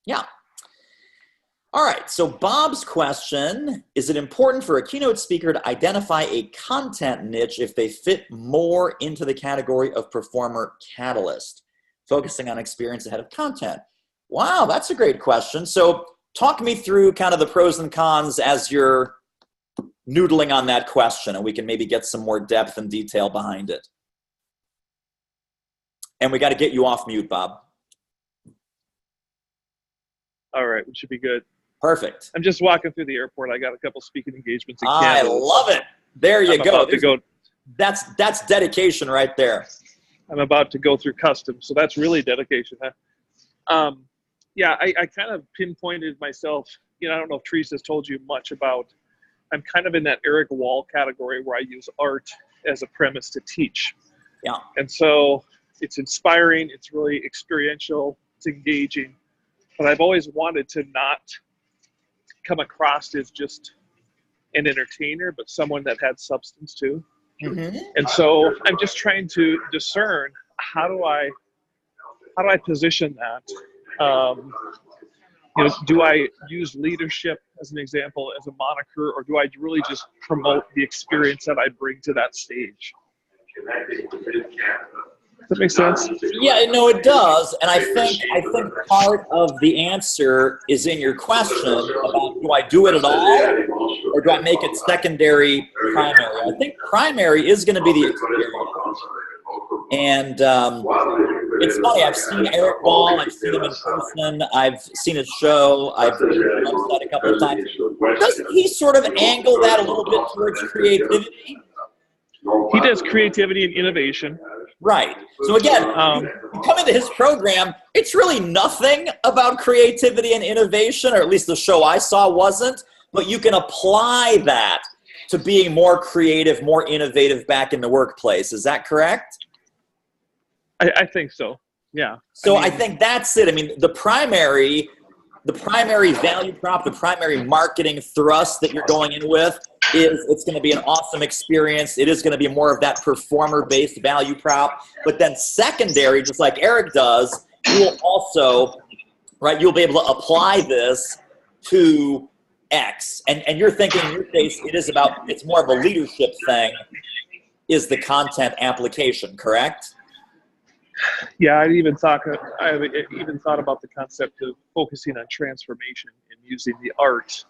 S1: Yeah. All right, so Bob's question, is it important for a keynote speaker to identify a content niche if they fit more into the category of performer catalyst, focusing on experience ahead of content? Wow, that's a great question. So talk me through kind of the pros and cons as you're noodling on that question, and we can maybe get some more depth and detail behind it. And we got to get you off mute, Bob.
S9: All right, we should be good.
S1: Perfect.
S9: I'm just walking through the airport. I got a couple speaking engagements in
S1: I
S9: Canada.
S1: love it. There you go.
S9: Go.
S1: That's dedication right there.
S9: I'm about to go through customs, so that's really dedication. Huh? Yeah, I kind of pinpointed myself. You know, I don't know if Teresa's told you much about. I'm kind of in that Eric Wall category where I use art as a premise to teach.
S1: Yeah.
S9: And so it's inspiring. It's really experiential. It's engaging. But I've always wanted to not come across as just an entertainer, but someone that had substance too.
S1: Mm-hmm.
S9: And so I'm just trying to discern how do I position that. You know, do I use leadership as an example, as a moniker, or do I really just promote the experience that I bring to that stage? Does that make sense?
S1: Yeah, no, it does. And I think part of the answer is in your question about, do I do it at all, or do I make it secondary, primary? I think primary is going to be the experience. And it's funny, I've seen Eric Wall, I've seen him in person, I've seen his show, I've been on his website a couple of times. Doesn't he sort of angle that a little bit towards creativity?
S9: He does creativity and innovation.
S1: Right. So again, you come into his program, it's really nothing about creativity and innovation, or at least the show I saw wasn't, but you can apply that to being more creative, more innovative back in the workplace. Is that correct?
S9: I think so. Yeah.
S1: So I think that's it. I mean, the primary value prop, the primary marketing thrust that you're going in with is it's going to be an awesome experience. It is going to be more of that performer-based value prop. But then secondary, just like Eric does, you will also, right, you'll be able to apply this to X. And you're thinking in your case, it's more of a leadership thing, is the content application, correct?
S9: Yeah, I even thought about the concept of focusing on transformation and using the art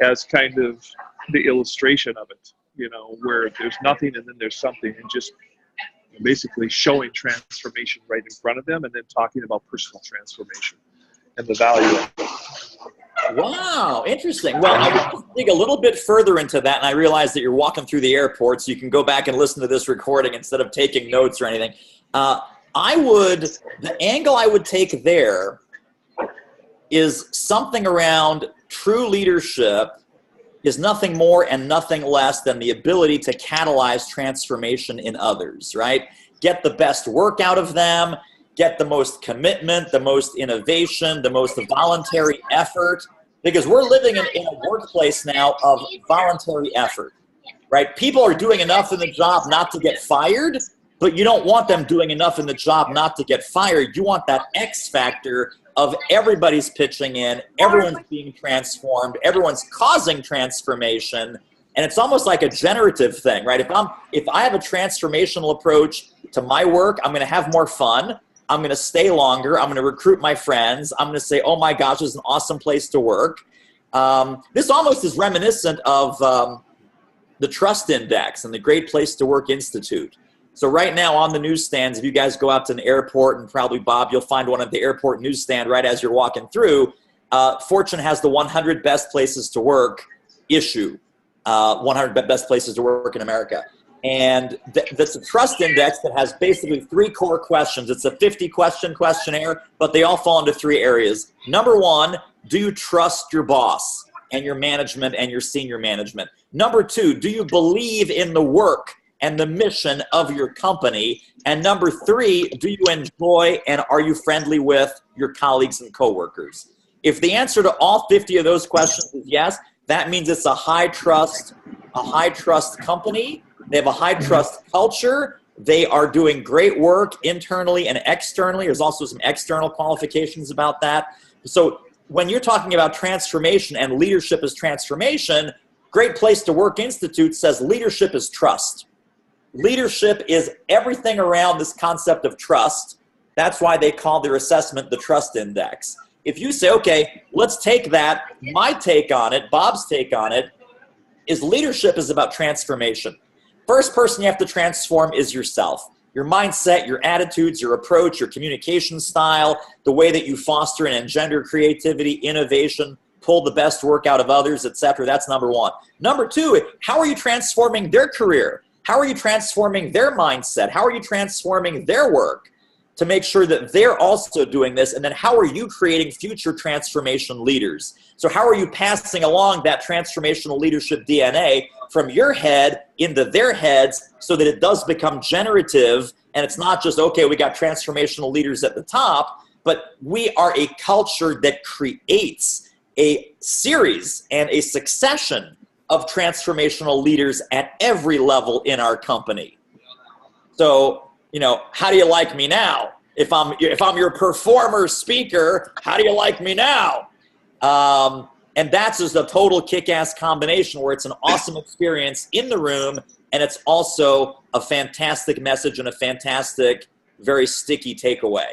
S9: as kind of the illustration of it, you know, where there's nothing and then there's something, and just basically showing transformation right in front of them, and then talking about personal transformation and the value of it.
S1: Wow, interesting. Well, I want to dig a little bit further into that, and I realize that you're walking through the airport, so you can go back and listen to this recording instead of taking notes or anything. the angle I would take there is something around true leadership is nothing more and nothing less than the ability to catalyze transformation in others, right? Get the best work out of them, get the most commitment, the most innovation, the most voluntary effort, because we're living in a workplace now of voluntary effort, right? People are doing enough in the job not to get fired, but you don't want them doing enough in the job not to get fired. You want that X factor of everybody's pitching in, everyone's being transformed, everyone's causing transformation, and it's almost like a generative thing, right? If I have a transformational approach to my work, I'm going to have more fun. I'm going to stay longer. I'm going to recruit my friends. I'm going to say, oh my gosh, this is an awesome place to work. This almost is reminiscent of the Trust Index and the Great Place to Work Institute. So right now on the newsstands, if you guys go out to an airport, and probably Bob, you'll find one at the airport newsstand right as you're walking through, Fortune has the 100 best places to work issue, 100 best places to work in America. And that's a trust index that has basically 3 core questions. It's a 50-question questionnaire, but they all fall into 3 areas. Number 1, do you trust your boss and your management and your senior management? Number 2, do you believe in the work and the mission of your company? And number 3, do you enjoy and are you friendly with your colleagues and coworkers? If the answer to all 50 of those questions is yes, that means it's a high trust company. They have a high trust culture. They are doing great work internally and externally. There's also some external qualifications about that. So when you're talking about transformation and leadership is transformation, Great Place to Work Institute says leadership is trust. Leadership is everything around this concept of trust. That's why they call their assessment the Trust Index. If you say, okay, let's take that, my take on it, Bob's take on it, is leadership is about transformation. First person you have to transform is yourself. Your mindset, your attitudes, your approach, your communication style, the way that you foster and engender creativity, innovation, pull the best work out of others, etc. That's number 1. Number 2, how are you transforming their career? How are you transforming their mindset? How are you transforming their work to make sure that they're also doing this? And then how are you creating future transformation leaders? So how are you passing along that transformational leadership DNA from your head into their heads so that it does become generative and it's not just, okay, we got transformational leaders at the top, but we are a culture that creates a series and a succession of transformational leaders at every level in our company. So, how do you like me now? If I'm your performer speaker, how do you like me now? And that's just a total kick-ass combination where it's an awesome experience in the room, and it's also a fantastic message and a fantastic, very sticky takeaway.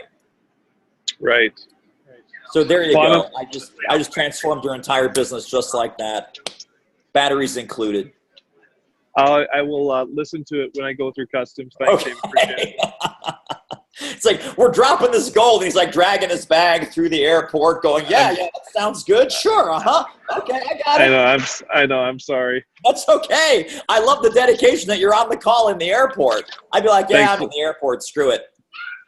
S9: Right.
S1: So there you go. I just transformed your entire business just like that. Batteries included.
S9: I will listen to it when I go through customs. Thanks, David. Appreciate it.
S1: It's like, we're dropping this gold, and he's like dragging his bag through the airport going, yeah, that sounds good. Sure, okay, I got it.
S9: I know, I'm sorry.
S1: That's okay. I love the dedication that you're on the call in the airport. I'd be like, I'm in the airport, screw it.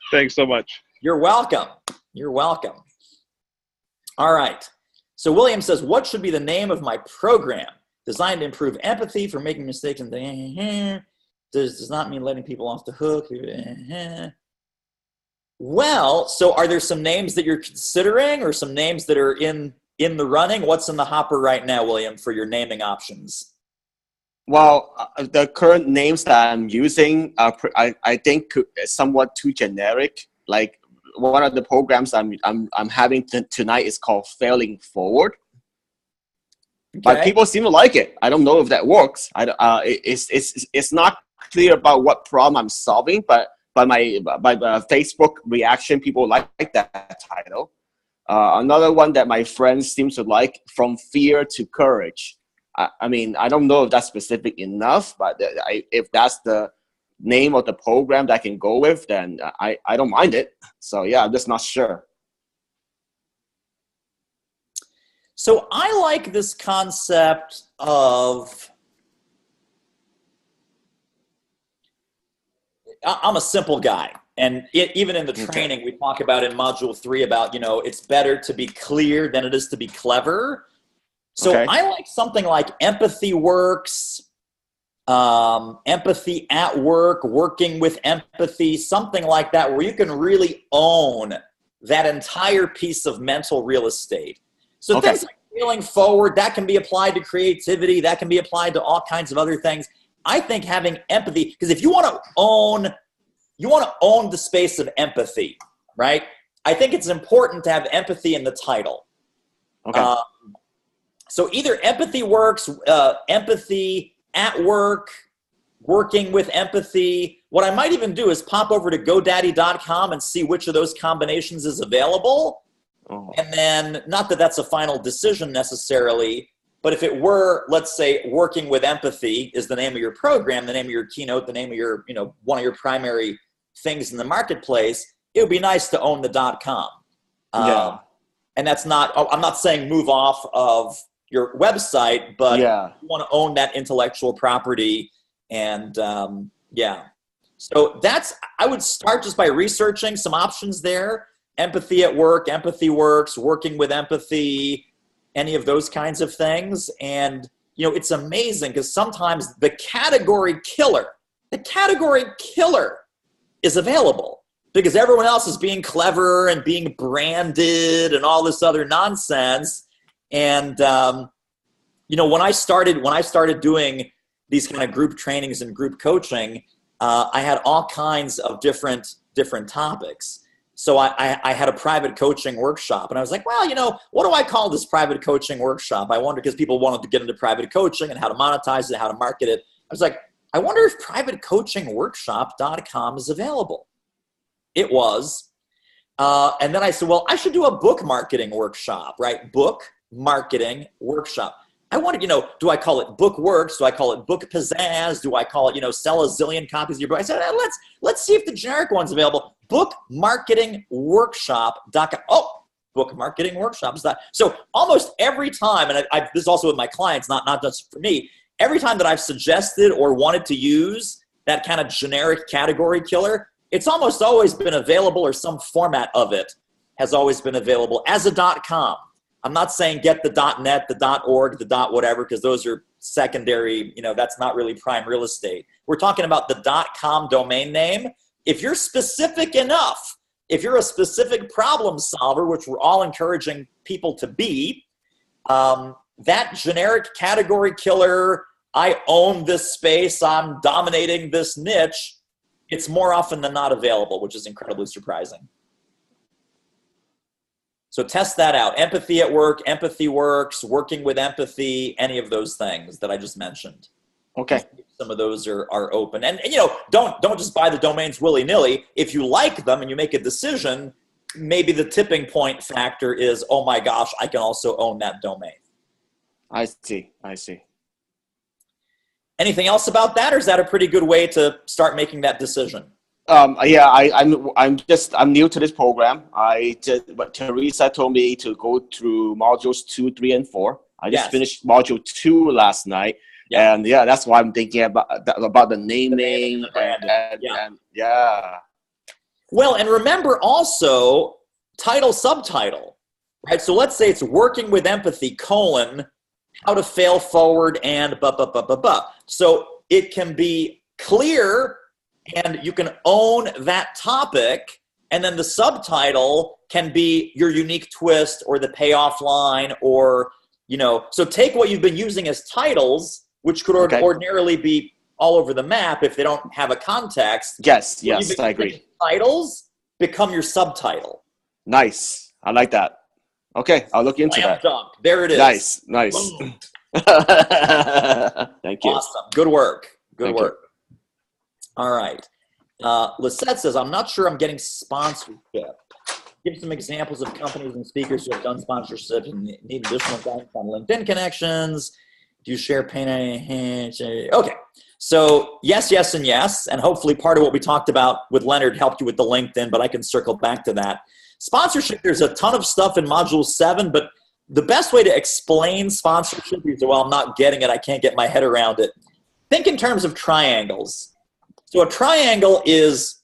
S9: Thanks so much.
S1: You're welcome. You're welcome. All right. So William says, what should be the name of my program? Designed to improve empathy for making mistakes and does not mean letting people off the hook. Well, so are there some names that you're considering or some names that are in the running? What's in the hopper right now, William, for your naming options?
S3: Well, the current names that I'm using are, I think, somewhat too generic. Like one of the programs I'm having tonight is called Failing Forward. Okay. But people seem to like it. I don't know if that works. It's not clear about what problem I'm solving, but by my Facebook reaction, people like that title. Another one that my friends seem to like, From Fear to Courage. I mean, I don't know if that's specific enough, but if that's the name of the program that I can go with, then I don't mind it. So yeah, I'm just not sure.
S1: So I like this concept of, I'm a simple guy, even in the training, we talk about in module 3 about, it's better to be clear than it is to be clever. So I like something like Empathy Works, Empathy at Work, Working with Empathy, something like that, where you can really own that entire piece of mental real estate. So things like feeling forward, that can be applied to creativity, that can be applied to all kinds of other things. I think having empathy, because if you want to own the space of empathy, right? I think it's important to have empathy in the title. Okay. So either Empathy Works, Empathy at Work, Working with Empathy. What I might even do is pop over to GoDaddy.com and see which of those combinations is available. Oh. And then, not that that's a final decision necessarily, but if it were, let's say, Working with Empathy is the name of your program, the name of your keynote, the name of your, one of your primary things in the marketplace, it would be nice to own the .com. And that's not, I'm not saying move off of your website, but you want to own that intellectual property. And so I would start just by researching some options there. Empathy at Work, Empathy Works, Working with Empathy, any of those kinds of things. And, it's amazing because sometimes the category killer is available because everyone else is being clever and being branded and all this other nonsense. And, when I started doing these kind of group trainings and group coaching, I had all kinds of different topics. So I had a private coaching workshop, and I was like, well, what do I call this private coaching workshop? I wonder, because people wanted to get into private coaching and how to monetize it, how to market it. I was like, I wonder if privatecoachingworkshop.com is available. It was. And then I said, well, I should do a book marketing workshop, right? Book marketing workshop. I wanted, do I call it Book Works? Do I call it Book Pizzazz? Do I call it, sell a zillion copies of your book? I said, let's see if the generic one's available. Bookmarketingworkshop.com. Oh, bookmarketingworkshops. So almost every time, and this is also with my clients, not just for me, every time that I've suggested or wanted to use that kind of generic category killer, it's almost always been available, or some format of it has always been available as a .com. I'm not saying get the .net, the .org, the .whatever, because those are secondary, that's not really prime real estate. We're talking about the .com domain name. If you're specific enough, if you're a specific problem solver, which we're all encouraging people to be, that generic category killer, I own this space, I'm dominating this niche, it's more often than not available, which is incredibly surprising. So test that out. Empathy at Work, Empathy Works, Working with Empathy, any of those things that I just mentioned. Okay. Some of those are open. And don't just buy the domains willy-nilly. If you like them and you make a decision, maybe the tipping point factor is, oh my gosh, I can also own that domain. I see. Anything else about that, or is that a pretty good way to start making that decision? I'm new to this program. But Teresa told me to go through modules 2, 3, and 4. I just finished module 2 last night. Yeah. And that's why I'm thinking about the naming and. Well, and remember also title, subtitle, right? So let's say it's Working with Empathy, how to fail forward and . So it can be clear and you can own that topic, and then the subtitle can be your unique twist or the payoff line, or, so take what you've been using as titles, which could ordinarily be all over the map if they don't have a context. Yes, I agree. Titles become your subtitle. Nice. I like that. Okay, I'll look into that. Dunk. There it is. Nice. Thank you. Awesome. Good work. Good work. All right. Lisette says, I'm not sure I'm getting sponsorship. Give some examples of companies and speakers who have done sponsorship and need additional guidance on LinkedIn connections. Do you share pain? Okay. So yes, and yes. And hopefully part of what we talked about with Leonard helped you with the LinkedIn, but I can circle back to that. Sponsorship, there's a ton of stuff in Module 7, but the best way to explain sponsorship is, well, I'm not getting it. I can't get my head around it. Think in terms of triangles. So a triangle is,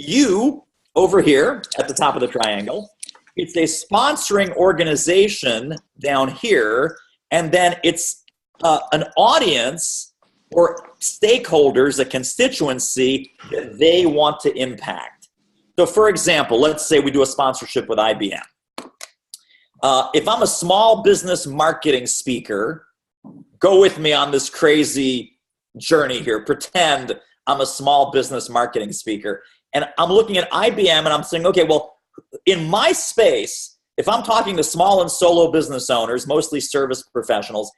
S1: you over here at the top of the triangle, it's a sponsoring organization down here, and then it's an audience or stakeholders, a constituency that they want to impact. So for example, let's say we do a sponsorship with IBM. If I'm a small business marketing speaker, go with me on this crazy journey here. Pretend I'm a small business marketing speaker. And I'm looking at IBM and I'm saying, okay, well, in my space, if I'm talking to small and solo business owners, mostly service professionals,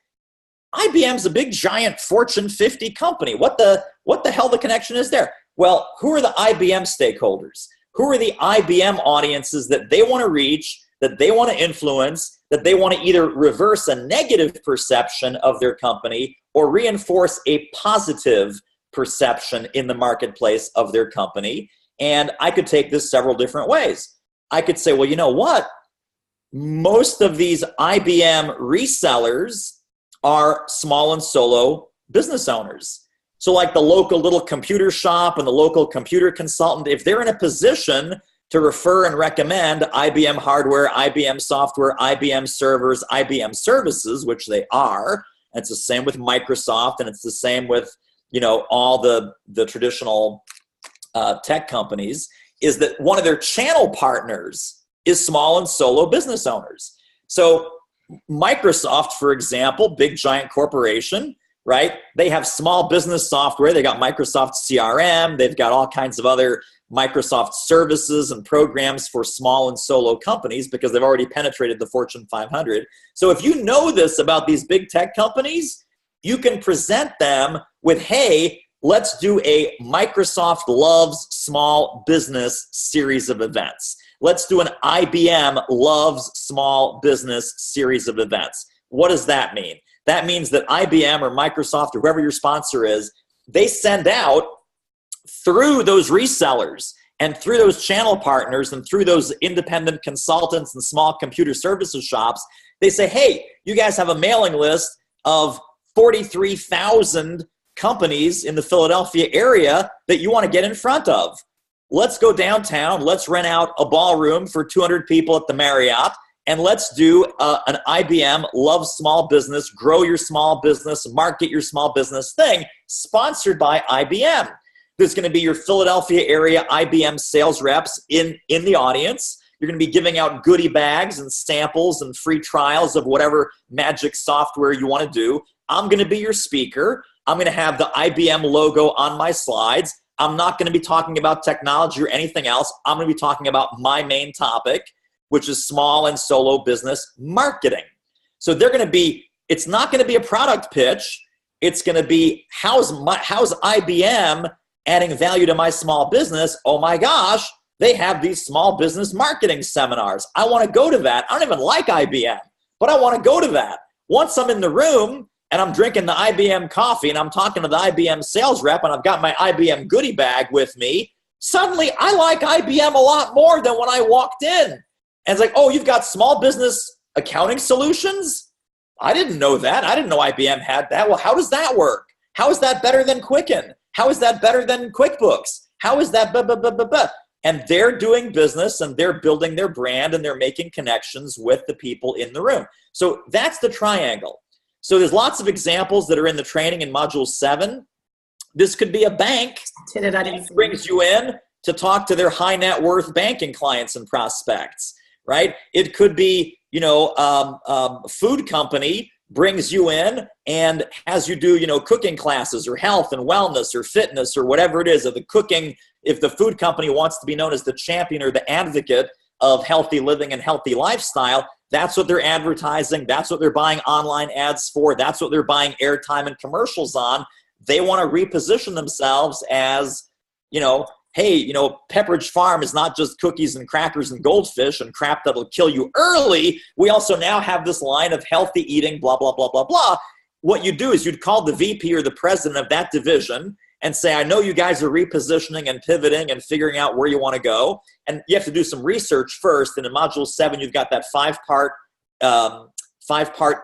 S1: IBM's a big, giant Fortune 50 company. What the hell the connection is there? Well, who are the IBM stakeholders? Who are the IBM audiences that they want to reach, that they want to influence, that they want to either reverse a negative perception of their company or reinforce a positive perception in the marketplace of their company? And I could take this several different ways. I could say, well, you know what? Most of these IBM resellers are small and solo business owners. So like the local little computer shop and the local computer consultant, if they're in a position to refer and recommend IBM hardware, IBM software, IBM servers, IBM services, which they are, and it's the same with Microsoft, and it's the same with, you know, all the traditional tech companies, is that one of their channel partners is small and solo business owners. So Microsoft, for example, big giant corporation, right? They have small business software. They got Microsoft CRM. They've got all kinds of other Microsoft services and programs for small and solo companies because they've already penetrated the Fortune 500. So if you know this about these big tech companies, you can present them with, hey, let's do a Microsoft Loves Small Business series of events. Let's do an IBM Loves Small Business series of events. What does that mean? That means that IBM or Microsoft or whoever your sponsor is, they send out through those resellers and through those channel partners and through those independent consultants and small computer services shops, they say, hey, you guys have a mailing list of 43,000 companies in the Philadelphia area that you want to get in front of. Let's go downtown, let's rent out a ballroom for 200 people at the Marriott, and let's do an IBM Love Small Business, Grow Your Small Business, Market Your Small Business thing, sponsored by IBM. There's going to be your Philadelphia area IBM sales reps in the audience. You're going to be giving out goodie bags and samples and free trials of whatever magic software you want to do. I'm going to be your speaker. I'm going to have the IBM logo on my slides. I'm not going to be talking about technology or anything else. I'm going to be talking about my main topic, which is small and solo business marketing. So they're going to be, it's not going to be a product pitch. It's going to be, how's IBM adding value to my small business? Oh my gosh, they have these small business marketing seminars. I want to go to that. I don't even like IBM, but I want to go to that. Once I'm in the room and I'm drinking the IBM coffee and I'm talking to the IBM sales rep and I've got my IBM goodie bag with me, suddenly I like IBM a lot more than when I walked in. And it's like, oh, you've got small business accounting solutions? I didn't know that. I didn't know IBM had that. Well, how does that work? How is that better than Quicken? How is that better than QuickBooks? How is that blah, blah, blah, blah, blah? And they're doing business and they're building their brand and they're making connections with the people in the room. So that's the triangle. So there's lots of examples that are in the training in Module 7. This could be a bank that brings you in to talk to their high net worth banking clients and prospects, right? It could be, you know, food company brings you in and has you do, you know, cooking classes or health and wellness or fitness or whatever it is, or the cooking. If the food company wants to be known as the champion or the advocate of healthy living and healthy lifestyle, that's what they're advertising. That's what they're buying online ads for. That's what they're buying airtime and commercials on. They want to reposition themselves as, you know, hey, you know, Pepperidge Farm is not just cookies and crackers and goldfish and crap that'll kill you early. We also now have this line of healthy eating, blah, blah, blah, blah, blah. What you do is you'd call the VP or the president of that division and say, I know you guys are repositioning and pivoting and figuring out where you want to go. And you have to do some research first. And in Module 7, you've got that five-part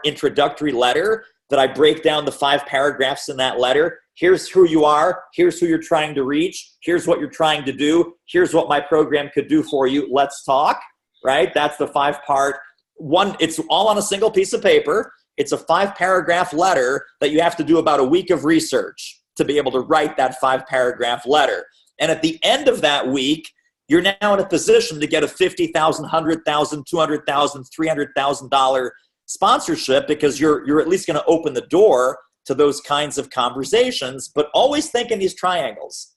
S1: introductory letter that I break down the 5 paragraphs in that letter. Here's who you are. Here's who you're trying to reach. Here's what you're trying to do. Here's what my program could do for you. Let's talk, right? That's the 5-part one. It's all on a single piece of paper. It's a 5-paragraph letter that you have to do about a week of research to be able to write that 5-paragraph letter. And at the end of that week, you're now in a position to get a $50,000, $100,000, $200,000, $300,000 sponsorship, because you're at least going to open the door to those kinds of conversations, but always think in these triangles,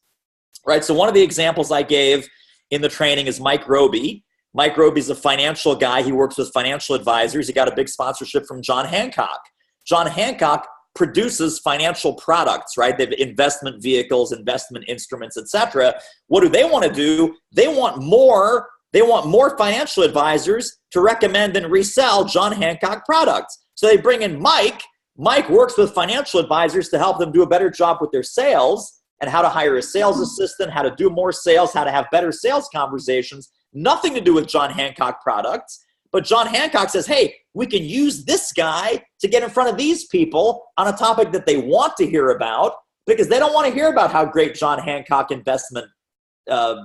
S1: right? So one of the examples I gave in the training is Mike Robyn. Mike Roby's a financial guy. He works with financial advisors. He got a big sponsorship from John Hancock. John Hancock produces financial products, right? They have investment vehicles, investment instruments, etc. What do they want to do? They want more financial advisors to recommend and resell John Hancock products. So they bring in Mike. Mike works with financial advisors to help them do a better job with their sales and how to hire a sales assistant, how to do more sales, how to have better sales conversations. Nothing to do with John Hancock products. But John Hancock says, hey, we can use this guy to get in front of these people on a topic that they want to hear about, because they don't want to hear about how great John Hancock investment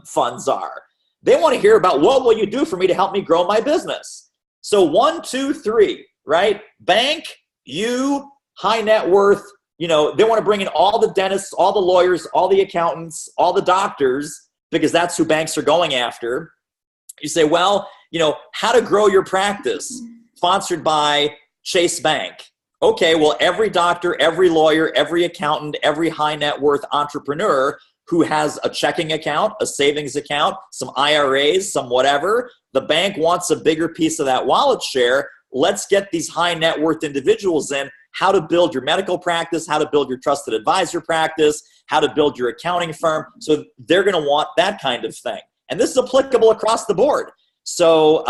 S1: funds are. They want to hear about, what will you do for me to help me grow my business? So 1, 2, 3, right? Bank, you, high net worth, they want to bring in all the dentists, all the lawyers, all the accountants, all the doctors, because that's who banks are going after. You say, well, how to grow your practice, sponsored by Chase Bank. Okay, well, every doctor, every lawyer, every accountant, every high net worth entrepreneur who has a checking account, a savings account, some IRAs, some whatever, the bank wants a bigger piece of that wallet share. Let's get these high net worth individuals in, how to build your medical practice, how to build your trusted advisor practice, how to build your accounting firm. So they're going to want that kind of thing. And this is applicable across the board. So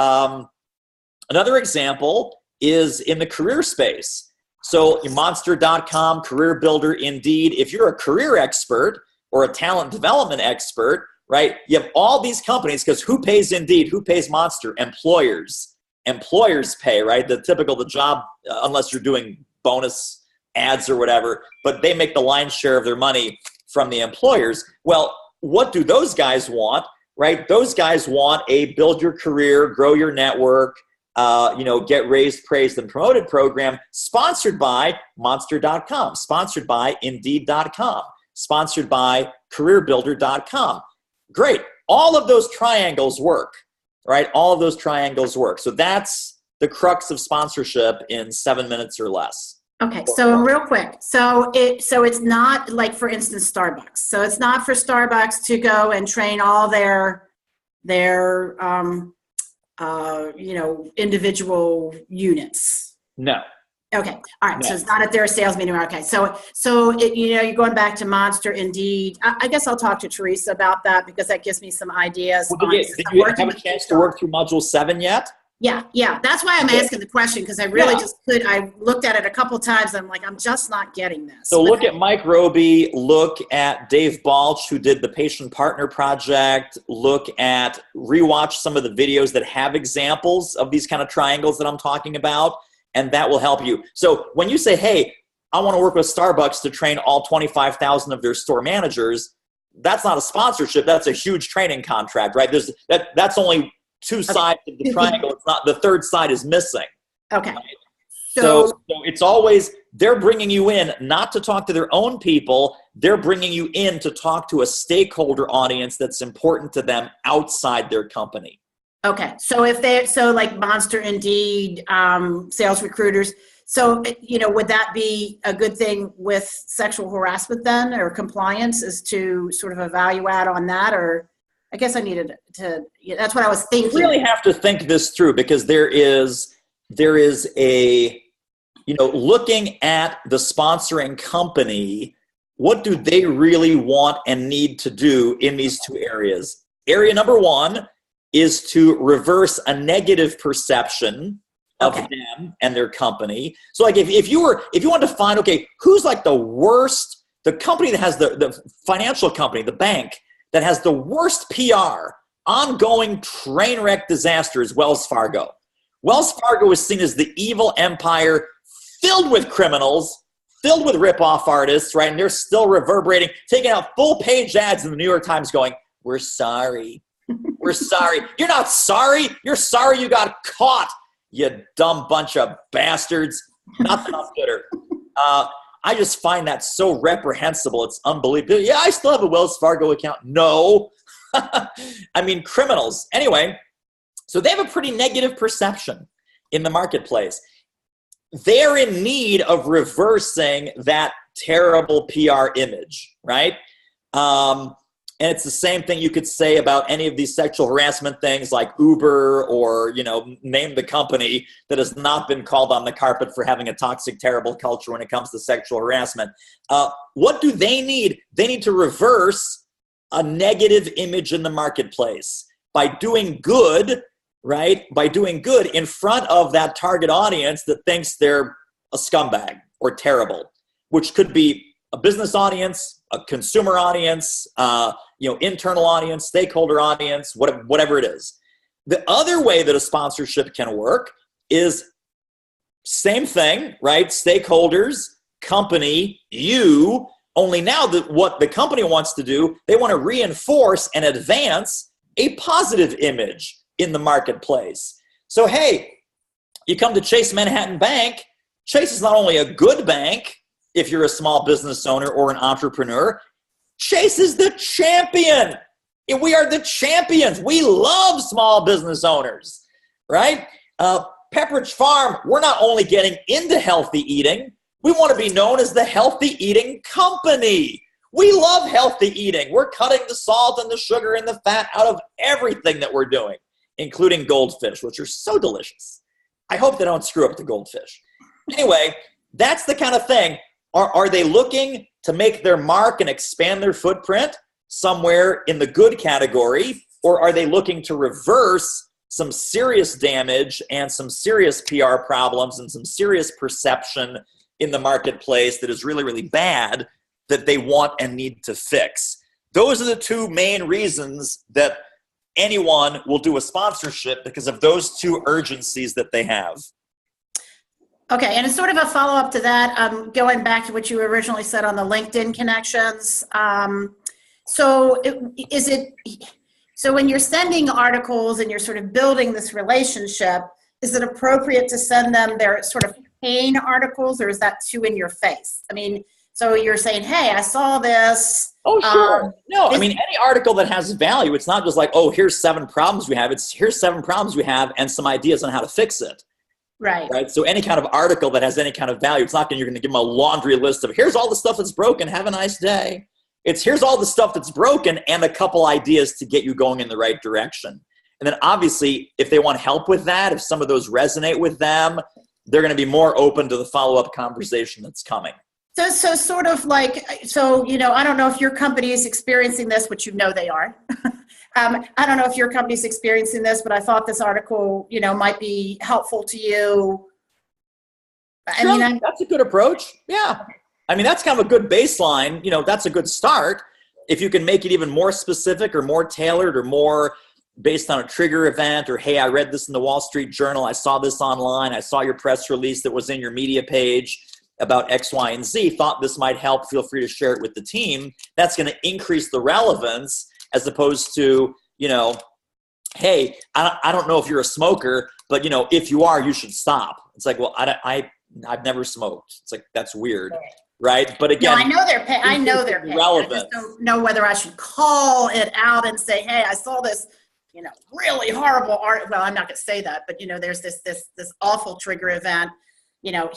S1: another example is in the career space. So Monster.com, Career Builder, Indeed. If you're a career expert or a talent development expert, right, you have all these companies, because who pays Indeed? Who pays Monster? Employers. Employers pay, right? The job, unless you're doing bonus ads or whatever, but they make the lion's share of their money from the employers. Well, what do those guys want? Right? Those guys want a build your career, grow your network, get raised, praised, and promoted program sponsored by Monster.com, sponsored by Indeed.com, sponsored by CareerBuilder.com. Great. All of those triangles work, right? All of those triangles work. So that's the crux of sponsorship in 7 minutes or less.
S4: Okay, so real quick, so it's not like, for instance, Starbucks. So it's not for Starbucks to go and train all their individual units.
S1: No.
S4: Okay, all right.
S1: No.
S4: So it's not at their sales meeting. Okay, so you're going back to Monster, Indeed. I guess I'll talk to Teresa about that, because that gives me some ideas.
S1: Well, did you have a chance to work through Module 7 yet?
S4: Yeah. That's why I'm asking the question, because I really I looked at it a couple times. And I'm like, I'm just not getting this.
S1: So look at Mike Robyn, look at Dave Balch, who did the Patient Partner Project, rewatch some of the videos that have examples of these kind of triangles that I'm talking about, and that will help you. So when you say, hey, I want to work with Starbucks to train all 25,000 of their store managers, that's not a sponsorship. That's a huge training contract, right? That's only two sides of the triangle. It's not, the third side is missing.
S4: Okay.
S1: Right? So it's always, they're bringing you in not to talk to their own people. They're bringing you in to talk to a stakeholder audience that's important to them outside their company.
S4: Okay. So like Monster, Indeed, sales recruiters. So, would that be a good thing with sexual harassment then, or compliance, is to sort of a value add on that? Or I guess I needed to, that's what I was thinking.
S1: You really have to think this through, because there is a, looking at the sponsoring company, what do they really want and need to do in these two areas? Area number one is to reverse a negative perception of them and their company. So like if you want to find, who's like the worst, the company that has the financial company, the bank that has the worst PR, ongoing train wreck disaster, is Wells Fargo. Wells Fargo is seen as the evil empire filled with criminals, filled with rip-off artists, right? And they're still reverberating, taking out full-page ads in the New York Times going, we're sorry. We're sorry. You're not sorry. You're sorry you got caught, you dumb bunch of bastards. Nothing on Twitter. I just find that so reprehensible. It's unbelievable. Yeah, I still have a Wells Fargo account. No. I mean, criminals. Anyway, so they have a pretty negative perception in the marketplace. They're in need of reversing that terrible PR image, right? And it's the same thing you could say about any of these sexual harassment things like Uber or, name the company that has not been called on the carpet for having a toxic, terrible culture when it comes to sexual harassment. What do they need? They need to reverse a negative image in the marketplace by doing good, right? By doing good in front of that target audience that thinks they're a scumbag or terrible, which could be a business audience, a consumer audience, internal audience, stakeholder audience, whatever it is. The other way that a sponsorship can work is same thing, right? Stakeholders, company, you, only now that what the company wants to do, they want to reinforce and advance a positive image in the marketplace. So, hey, you come to Chase Manhattan Bank. Chase is not only a good bank, if you're a small business owner or an entrepreneur, Chase is the champion. We are the champions. We love small business owners, right? Pepperidge Farm, we're not only getting into healthy eating, we want to be known as the healthy eating company. We love healthy eating. We're cutting the salt and the sugar and the fat out of everything that we're doing, including goldfish, which are so delicious. I hope they don't screw up the goldfish. Anyway, that's the kind of thing. Are they looking to make their mark and expand their footprint somewhere in the good category, or are they looking to reverse some serious damage and some serious PR problems and some serious perception in the marketplace that is really, really bad that they want and need to fix? Those are the two main reasons that anyone will do a sponsorship, because of those two urgencies that they have.
S4: Okay, and it's sort of a follow-up to that, going back to what you originally said on the LinkedIn connections. So when you're sending articles and you're sort of building this relationship, is it appropriate to send them their sort of pain articles, or is that too in your face? I mean, so you're saying, hey, I saw this.
S1: Oh, sure. No, I mean, any article that has value, it's not just like, oh, here's 7 problems we have. It's here's 7 problems we have and some ideas on how to fix it.
S4: Right.
S1: So any kind of article that has any kind of value, it's not you're going to give them a laundry list of here's all the stuff that's broken. Have a nice day. It's here's all the stuff that's broken and a couple ideas to get you going in the right direction. And then obviously, if they want help with that, if some of those resonate with them, they're going to be more open to the follow-up conversation that's coming.
S4: So sort of like, I don't know if your company is experiencing this, which they are. I don't know if your company's experiencing this, but I thought this article, might be helpful to you.
S1: Sure, that's a good approach. Yeah. I mean, that's kind of a good baseline. That's a good start. If you can make it even more specific or more tailored or more based on a trigger event, or, hey, I read this in the Wall Street Journal. I saw this online. I saw your press release that was in your media page about X, Y, and Z. Thought this might help. Feel free to share it with the team. That's going to increase the relevance, as opposed to, hey, I don't know if you're a smoker, but, if you are, you should stop. It's like, well, I've never smoked. It's like, that's weird, right? But again,
S4: I know they're paying. I just don't know whether I should call it out and say, hey, I saw this, really horrible art. Well, I'm not going to say that, but, there's this awful trigger event.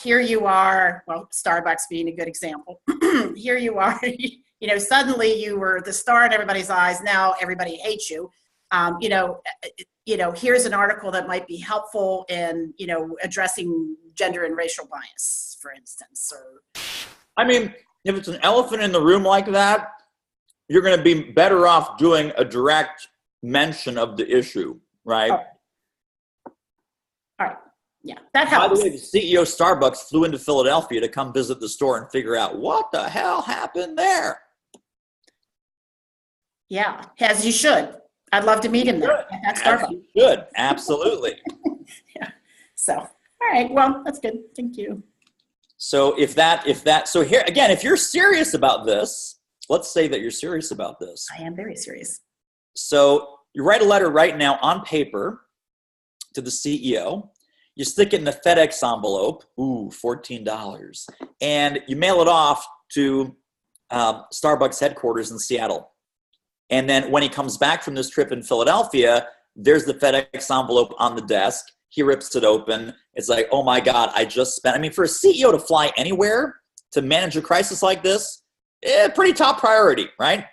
S4: Here you are, well, Starbucks being a good example. Here you are, suddenly you were the star in everybody's eyes. Now everybody hates you. Here's an article that might be helpful in, addressing gender and racial bias, for instance.
S1: I mean, if it's an elephant in the room like that, you're going to be better off doing a direct mention of the issue, right?
S4: All right. Yeah, that helps.
S1: By the way, the CEO of Starbucks flew into Philadelphia to come visit the store and figure out what the hell happened there.
S4: Yeah, as you should. I'd love to meet him there. That's Starbucks.
S1: Good, absolutely.
S4: Yeah. So, all right. Well, that's good. Thank you.
S1: So so here again, if you're serious about this, let's say that you're serious about this.
S4: I am very serious.
S1: So you write a letter right now on paper to the CEO. You stick it in the FedEx envelope, $14, and you mail it off to Starbucks headquarters in Seattle. And then when he comes back from this trip in Philadelphia, there's the FedEx envelope on the desk. He rips it open. It's like, oh my God, I just spent, for a CEO to fly anywhere to manage a crisis like this, pretty top priority, right?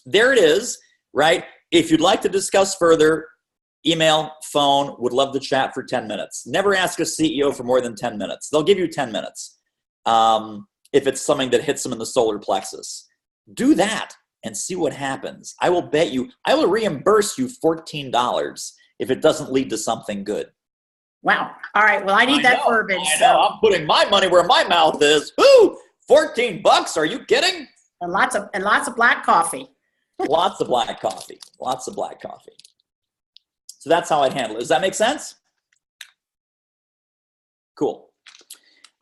S1: There it is, right? If you'd like to discuss further, email, phone, would love to chat for 10 minutes. Never ask a CEO for more than 10 minutes. They'll give you 10 minutes if it's something that hits them in the solar plexus. Do that and see what happens. I will bet you, I will reimburse you $14 if it doesn't lead to something good.
S4: Wow. All right. Well, I need that verbiage.
S1: I know. I'm putting my money where my mouth is. Woo! $14? Are you kidding?
S4: And lots of black coffee.
S1: Lots of black coffee. Lots of black coffee. So that's how I'd handle it. Does that make sense? Cool.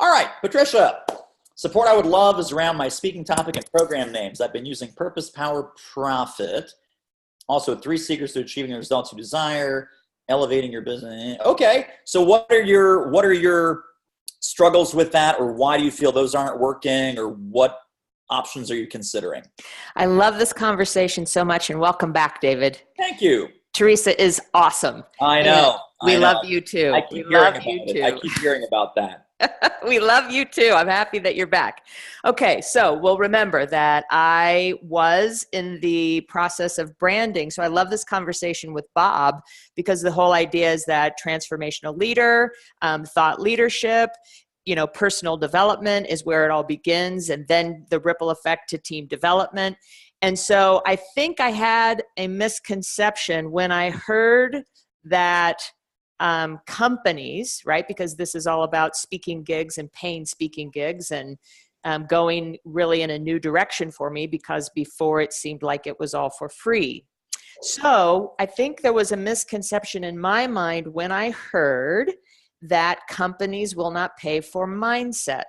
S1: All right, Patricia. Support I would love is around my speaking topic and program names. I've been using Purpose, Power, Profit. Also, 3 secrets to achieving the results you desire. Elevating your business. Okay, so what are your struggles with that, or why do you feel those aren't working, or what options are you considering?
S10: I love this conversation so much, and welcome back, David.
S1: Thank you.
S10: Teresa is awesome.
S1: I know.
S10: We love you too.
S1: I keep hearing about that.
S10: We love you too. I'm happy that you're back. Okay, so we'll remember that I was in the process of branding. So I love this conversation with Bob because the whole idea is that transformational leader, thought leadership, personal development is where it all begins, and then the ripple effect to team development. And so I think I had a misconception when I heard that companies, right? Because this is all about speaking gigs and paying speaking gigs and going really in a new direction for me, because before it seemed like it was all for free. So I think there was a misconception in my mind when I heard that companies will not pay for mindset.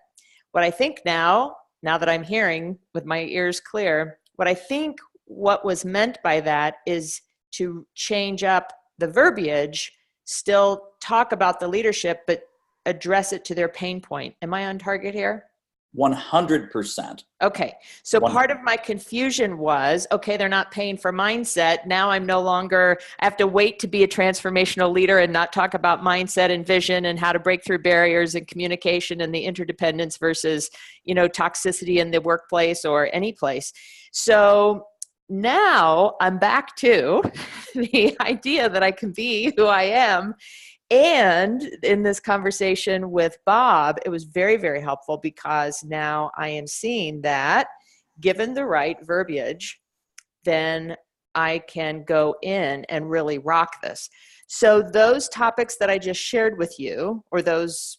S10: What I think now that I'm hearing with my ears clear, what was meant by that is to change up the verbiage, still talk about the leadership, but address it to their pain point. Am I on target here?
S1: 100%.
S10: Okay. So part of my confusion was, okay, they're not paying for mindset. Now I have to wait to be a transformational leader and not talk about mindset and vision and how to break through barriers and communication and the interdependence versus, toxicity in the workplace or any place. So now I'm back to the idea that I can be who I am. And in this conversation with Bob, it was very, very helpful because now I am seeing that given the right verbiage, then I can go in and really rock this. So those topics that I just shared with you, or those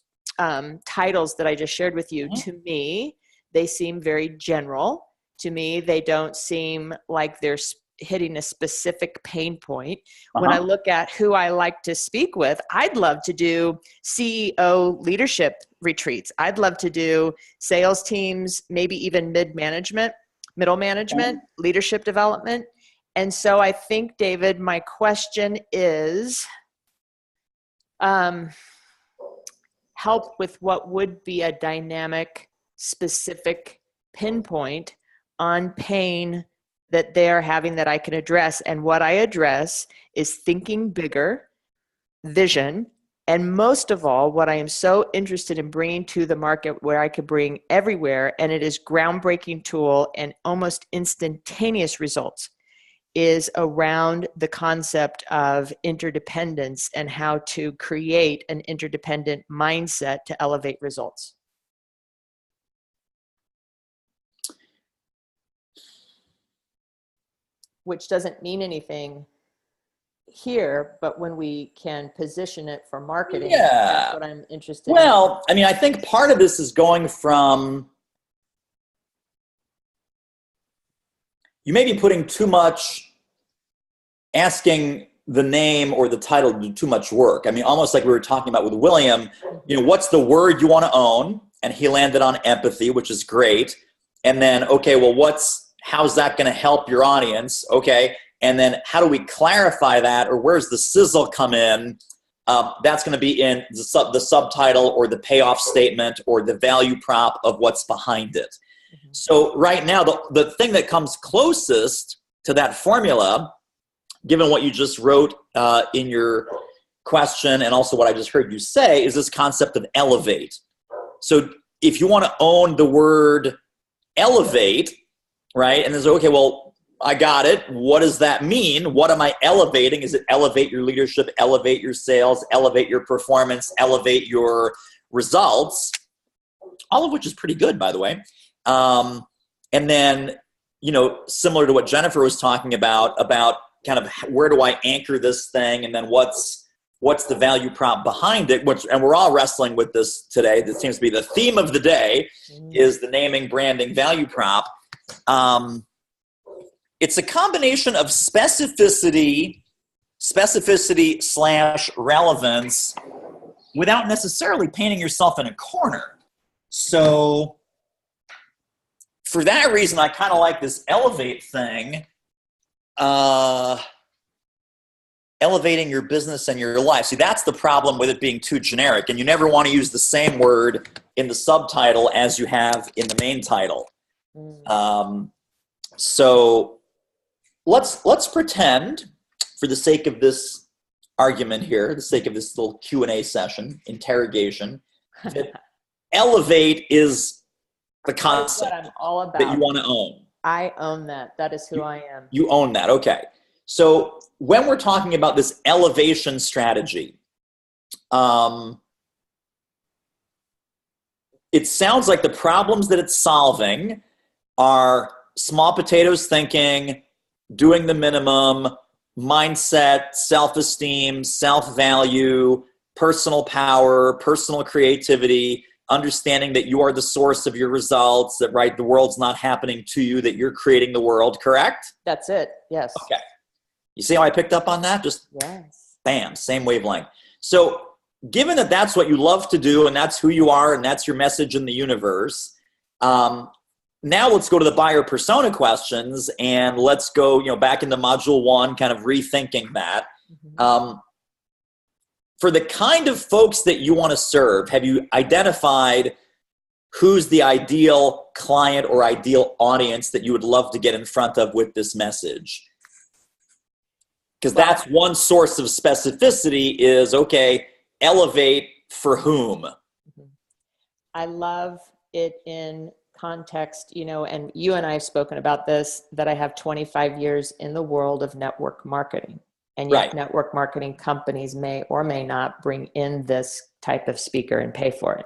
S10: titles that I just shared with you, to me, they seem very general. To me, they don't seem like they're hitting a specific pain point. When I look at who I like to speak with, I'd love to do CEO leadership retreats. I'd love to do sales teams, maybe even middle management, leadership development. And so I think, David, my question is, help with what would be a dynamic, specific pinpoint on pain that they're having that I can address. And what I address is thinking bigger, vision, and most of all, what I am so interested in bringing to the market where I could bring everywhere, and it is groundbreaking tool and almost instantaneous results, is around the concept of interdependence and how to create an interdependent mindset to elevate results. Which doesn't mean anything here, but when we can position it for marketing, that's what I'm interested in.
S1: Well, I think part of this is going from, you may be putting too much, asking the name or the title to do too much work. Almost like we were talking about with William, what's the word you want to own? and he landed on empathy, which is great. And then, okay, well, how's that going to help your audience? Okay. And then how do we clarify that, or where's the sizzle come in? That's going to be in the subtitle or the payoff statement or the value prop of what's behind it. Mm-hmm. So right now, the thing that comes closest to that formula, given what you just wrote in your question and also what I just heard you say, is this concept of elevate. So if you want to own the word elevate, right, and then say, okay, well, I got it. What does that mean? What am I elevating? Is it elevate your leadership, elevate your sales, elevate your performance, elevate your results? All of which is pretty good, by the way. And then, similar to what Jennifer was talking about kind of where do I anchor this thing, and then what's the value prop behind it? And we're all wrestling with this today. This seems to be the theme of the day, is the naming, branding, value prop. It's a combination of specificity / relevance without necessarily painting yourself in a corner. So for that reason, I kind of like this elevate thing, elevating your business and your life. See, that's the problem with it being too generic, and you never want to use the same word in the subtitle as you have in the main title. So let's pretend, for the sake of this argument here, the sake of this little Q&A session, interrogation, that elevate is the concept
S10: I'm all about.
S1: that you want to own.
S10: I own that. That is who I am.
S1: You own that. Okay. So when we're talking about this elevation strategy, it sounds like the problems that it's solving are small potatoes thinking, doing the minimum, mindset, self-esteem, self-value, personal power, personal creativity, understanding that you are the source of your results, that, right, the world's not happening to you, that you're creating the world, correct?
S10: That's it, yes.
S1: Okay. You see how I picked up on that? Just bam, same wavelength. So given that that's what you love to do and that's who you are and that's your message in the universe, now let's go to the buyer persona questions, and let's go, back into module 1, kind of rethinking that. For the kind of folks that you want to serve, have you identified who's the ideal client or ideal audience that you would love to get in front of with this message? Because that's one source of specificity is, okay, elevate for whom?
S10: I love it in context, and you and I have spoken about this, that I have 25 years in the world of network marketing. And yet network marketing companies may or may not bring in this type of speaker and pay for it.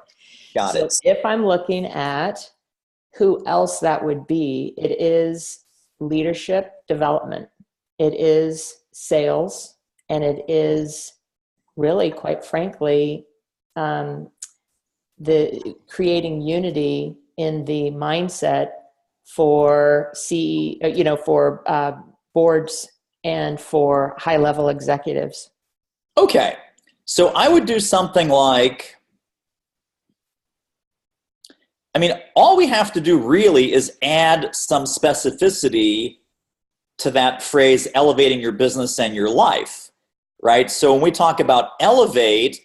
S1: Got it.
S10: If I'm looking at who else that would be, it is leadership development. It is sales, and it is really, quite frankly, the creating unity in the mindset for boards and for high-level executives.
S1: Okay, so I would do something like, all we have to do really is add some specificity to that phrase, elevating your business and your life, right? So when we talk about elevate,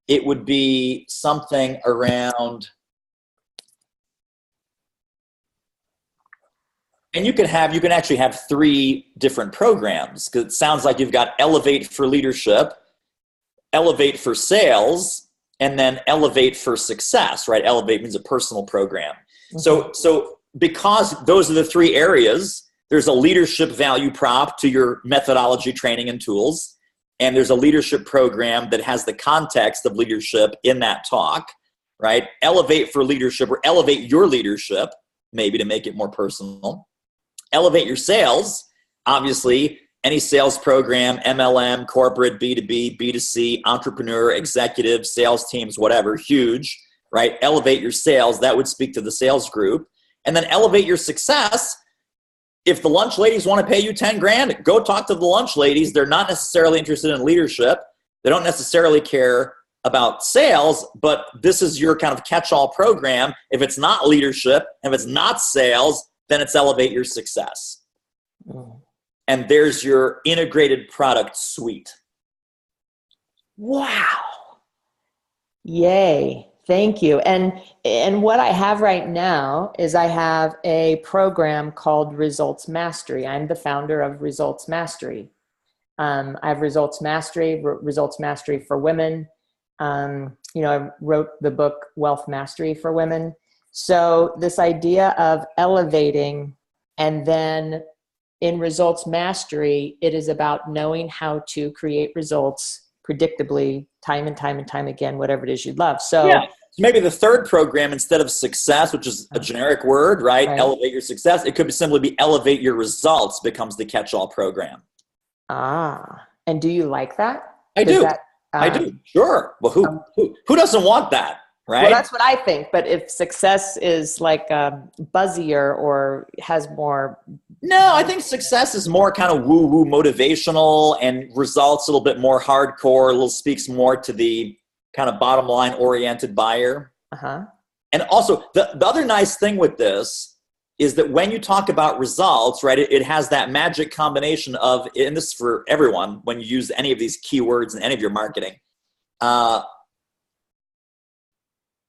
S1: it would be something around, and you can actually have 3 different programs, because it sounds like you've got elevate for leadership, elevate for sales, and then elevate for success, right? Elevate means a personal program. So because those are the 3 areas, there's a leadership value prop to your methodology, training, and tools. And there's a leadership program that has the context of leadership in that talk, right? Elevate for leadership, or elevate your leadership, maybe to make it more personal. Elevate your sales, obviously, any sales program, MLM, corporate, B2B, B2C, entrepreneur, executive, sales teams, whatever, huge, right? Elevate your sales, that would speak to the sales group. And then elevate your success. If the lunch ladies want to pay you 10 grand, go talk to the lunch ladies. They're not necessarily interested in leadership. They don't necessarily care about sales, but this is your kind of catch-all program. If it's not leadership, if it's not sales, then it's Elevate Your Success. And there's your integrated product suite.
S10: Wow. Yay. Thank you. And what I have right now is I have a program called Results Mastery. I'm the founder of Results Mastery. I have Results Mastery for women. I wrote the book Wealth Mastery for Women. So this idea of elevating, and then in Results Mastery, it is about knowing how to create results predictably, time and time and time again, whatever it is you love. So
S1: maybe the third program, instead of success, which is a generic word, right? Elevate your success. It could simply be Elevate Your Results becomes the catch-all program.
S10: And do you like that?
S1: I do. I do. Sure. Well, who doesn't want that, right?
S10: Well, that's what I think. But if success is like buzzier or has more.
S1: No, I think success is more kind of woo-woo motivational, and results a little bit more hardcore, a little speaks more to the kind of bottom line oriented buyer. And also the other nice thing with this is that when you talk about results, right, it has that magic combination of, and this is for everyone, when you use any of these keywords in any of your marketing, I'm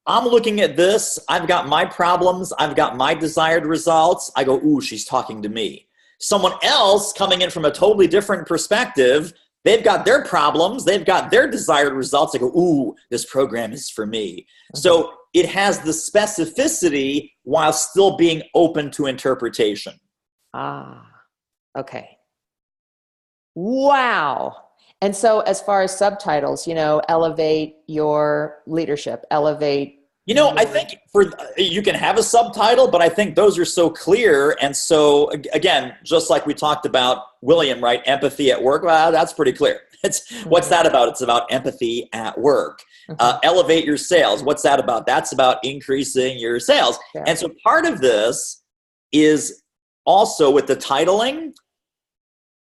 S1: looking at this, I've got my problems, I've got my desired results, I go, ooh, she's talking to me. Someone else coming in from a totally different perspective, they've got their problems, they've got their desired results, I go, ooh, this program is for me. So it has the specificity while still being open to interpretation.
S10: Okay. Wow. And so as far as subtitles, elevate your leadership, elevate.
S1: I think you can have a subtitle, but I think those are so clear. And so again, just like we talked about William, right? Empathy at work. Well, that's pretty clear. What's that about? It's about empathy at work. Elevate your sales. What's that about? That's about increasing your sales. Yeah. And so part of this is also with the titling,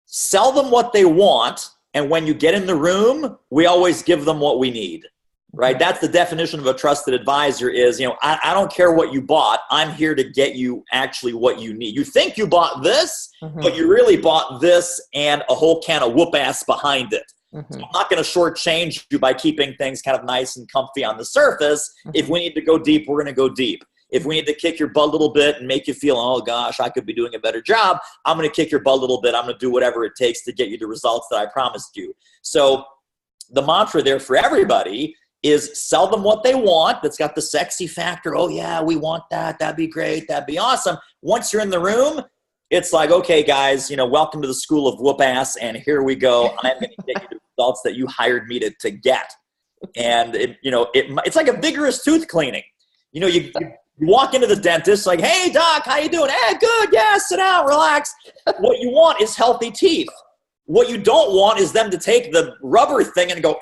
S1: sell them what they want. And when you get in the room, we always give them what we need, right? That's the definition of a trusted advisor is, I don't care what you bought. I'm here to get you actually what you need. You think you bought this, but you really bought this and a whole can of whoop ass behind it. So I'm not going to shortchange you by keeping things kind of nice and comfy on the surface. If we need to go deep, we're going to go deep. If we need to kick your butt a little bit and make you feel, oh gosh, I could be doing a better job, I'm going to kick your butt a little bit. I'm going to do whatever it takes to get you the results that I promised you. So the mantra there for everybody is sell them what they want. That's got the sexy factor. Oh yeah, we want that. That'd be great. That'd be awesome. Once you're in the room, it's like, okay, guys, welcome to the school of whoop ass, and here we go. I'm going to get you the results that you hired me to get. And it's like a vigorous tooth cleaning. You walk into the dentist like, hey doc, how you doing? Hey, good. Yeah, sit down, relax. What you want is healthy teeth. What you don't want is them to take the rubber thing and go,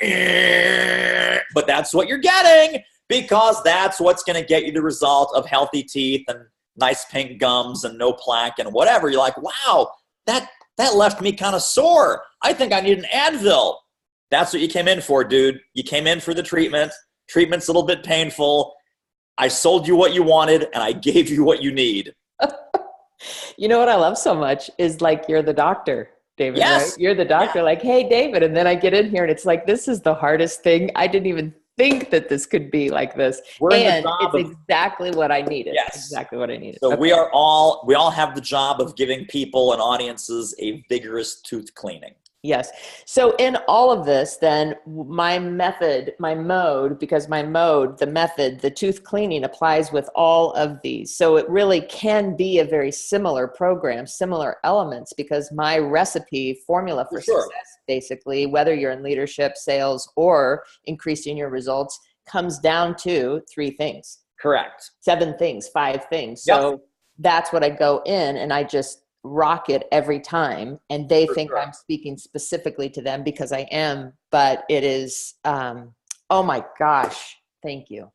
S1: but that's what you're getting, because that's what's going to get you the result of healthy teeth and nice pink gums and no plaque and whatever. You're like, wow, that left me kind of sore. I think I need an Advil. That's what you came in for, dude. You came in for the treatment. Treatment's a little bit painful. I sold you what you wanted, and I gave you what you need.
S10: You know what I love so much is like you're the doctor, David,
S1: yes.
S10: Right? You're the doctor, like, hey, David. And then I get in here, and it's like, this is the hardest thing. I didn't even think that this could be like this. And it's exactly what I needed.
S1: Yes.
S10: Exactly what I needed.
S1: So we all have the job of giving people and audiences a vigorous tooth cleaning.
S10: Yes. So in all of this, then my method, my mode, because my mode, the method, the tooth cleaning applies with all of these. So it really can be a very similar program, similar elements, because my recipe formula for success, basically, whether you're in leadership, sales, or increasing your results, comes down to 3 things.
S1: Correct.
S10: 7 things, 5 things. So that's what I go in, and I just rock it every time, and they think I'm speaking specifically to them, because I am, but it is oh my gosh, thank you.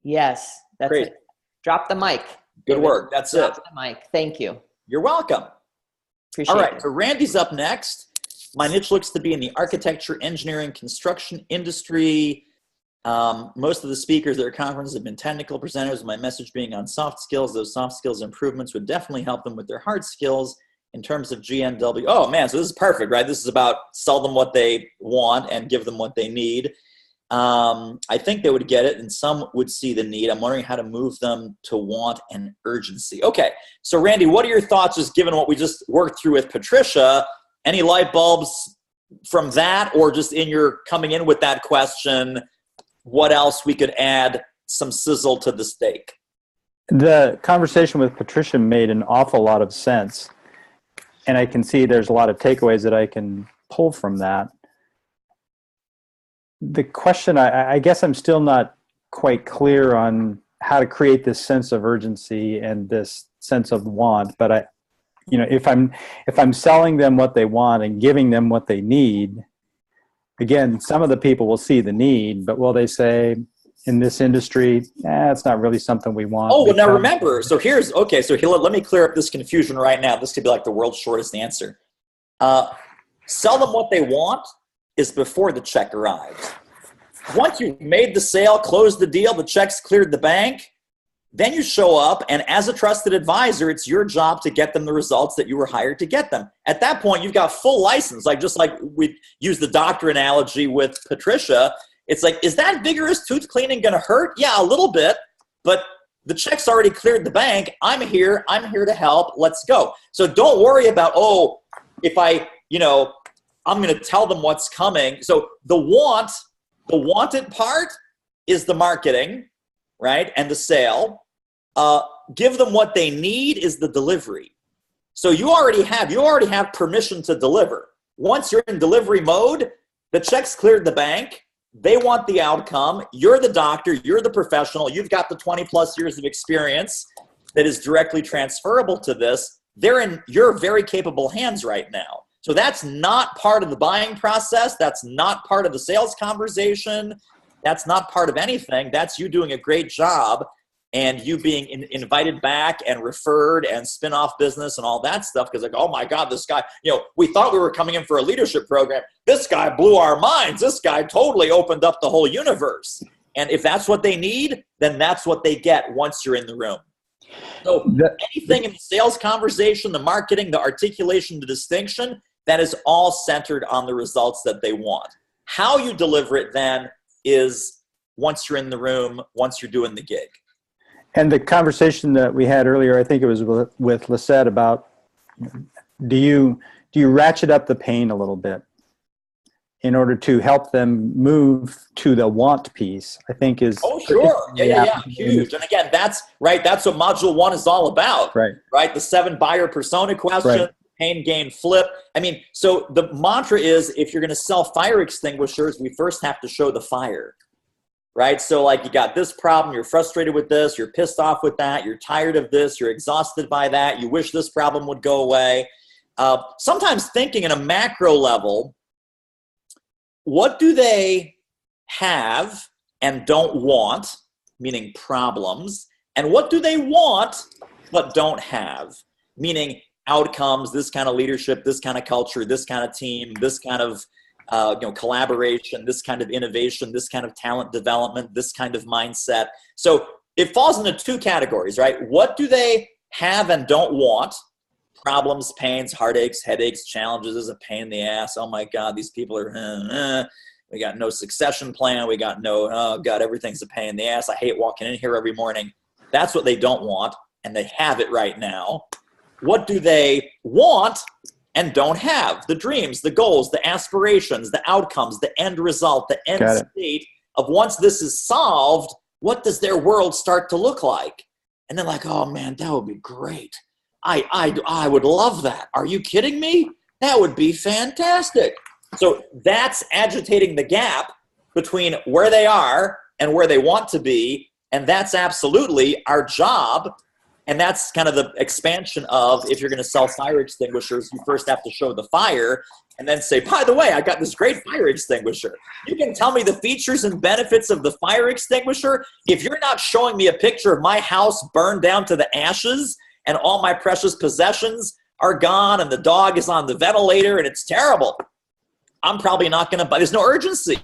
S10: Yes, that's
S1: great.
S10: It. Drop the mic.
S1: Good work. That's
S10: Drop the mic. Thank you.
S1: You're welcome.
S10: Appreciate
S1: all right,
S10: it.
S1: so Randy's up next. My niche looks to be in the architecture, engineering, construction industry. Most of the speakers at our conference have been technical presenters. My message being on soft skills. Those soft skills improvements would definitely help them with their hard skills in terms of GNW. Oh man, so this is perfect, right? This is about sell them what they want and give them what they need. I think they would get it, and some would see the need. I'm wondering how to move them to want and urgency. Okay, so Randy, what are your thoughts, just given what we just worked through with Patricia? Any light bulbs from that, or just in your coming in with that question, what else we could add some sizzle to the steak?
S5: The conversation with Patricia made an awful lot of sense, and I can see there's a lot of takeaways that I can pull from that. The question, I guess I'm still not quite clear on how to create this sense of urgency and this sense of want, but if I'm selling them what they want and giving them what they need, again, some of the people will see the need, but will they say, in this industry, it's not really something we want?
S1: Oh, well, now remember, so here, let me clear up this confusion right now. This could be like the world's shortest answer. Sell them what they want is before the check arrives. Once you've made the sale, closed the deal, the check's cleared the bank, then you show up, and as a trusted advisor, it's your job to get them the results that you were hired to get them. At that point, you've got full license. Just like we used the doctor analogy with Patricia, it's like, is that vigorous tooth cleaning going to hurt? Yeah, a little bit, but the check's already cleared the bank. I'm here to help. Let's go. So don't worry about, if I'm going to tell them what's coming. So the wanted part is the marketing, right? And the sale. Give them what they need is the delivery. So you already have permission to deliver. Once you're in delivery mode, the check's cleared the bank. They want the outcome. You're the doctor. You're the professional. You've got the 20 plus years of experience that is directly transferable to this. They're in your very capable hands right now. So that's not part of the buying process. That's not part of the sales conversation. That's not part of anything. That's you doing a great job and you being invited back and referred and spin-off business and all that stuff. Because oh my God, this guy, we thought we were coming in for a leadership program. This guy blew our minds. This guy totally opened up the whole universe. And if that's what they need, then that's what they get once you're in the room. So anything in the sales conversation, the marketing, the articulation, the distinction, that is all centered on the results that they want. How you deliver it then is once you're in the room, once you're doing the gig.
S5: And the conversation that we had earlier, I think it was with Lisette, about do you ratchet up the pain a little bit in order to help them move to the want piece, I think is.
S1: Oh, sure. Yeah. Huge. And again, that's right. That's what module 1 is all about. Right. The 7 buyer persona question, pain, gain, flip. I mean, so the mantra is, if you're going to sell fire extinguishers, we first have to show the fire. Right? So like you got this problem, you're frustrated with this, you're pissed off with that, you're tired of this, you're exhausted by that, you wish this problem would go away. Sometimes thinking in a macro level, what do they have and don't want, meaning problems, and what do they want but don't have, meaning outcomes, this kind of leadership, this kind of culture, this kind of team, this kind of collaboration, this kind of innovation, this kind of talent development, this kind of mindset. So it falls into 2 categories, right? What do they have and don't want? Problems, pains, heartaches, headaches, challenges is a pain in the ass. Oh my God, these people are, we got no succession plan. We got no, oh God, everything's a pain in the ass. I hate walking in here every morning. That's what they don't want, and they have it right now. What do they want and don't have? The dreams, the goals, the aspirations, the outcomes, the end result, the end state of once this is solved, what does their world start to look like? And they're like, oh man, that would be great. I would love that. Are you kidding me? That would be fantastic. So that's agitating the gap between where they are and where they want to be. And that's absolutely our job. And that's kind of the expansion of, if you're going to sell fire extinguishers, you first have to show the fire and then say, by the way, I got this great fire extinguisher. You can tell me the features and benefits of the fire extinguisher. If you're not showing me a picture of my house burned down to the ashes and all my precious possessions are gone and the dog is on the ventilator and it's terrible, I'm probably not going to buy. There's no urgency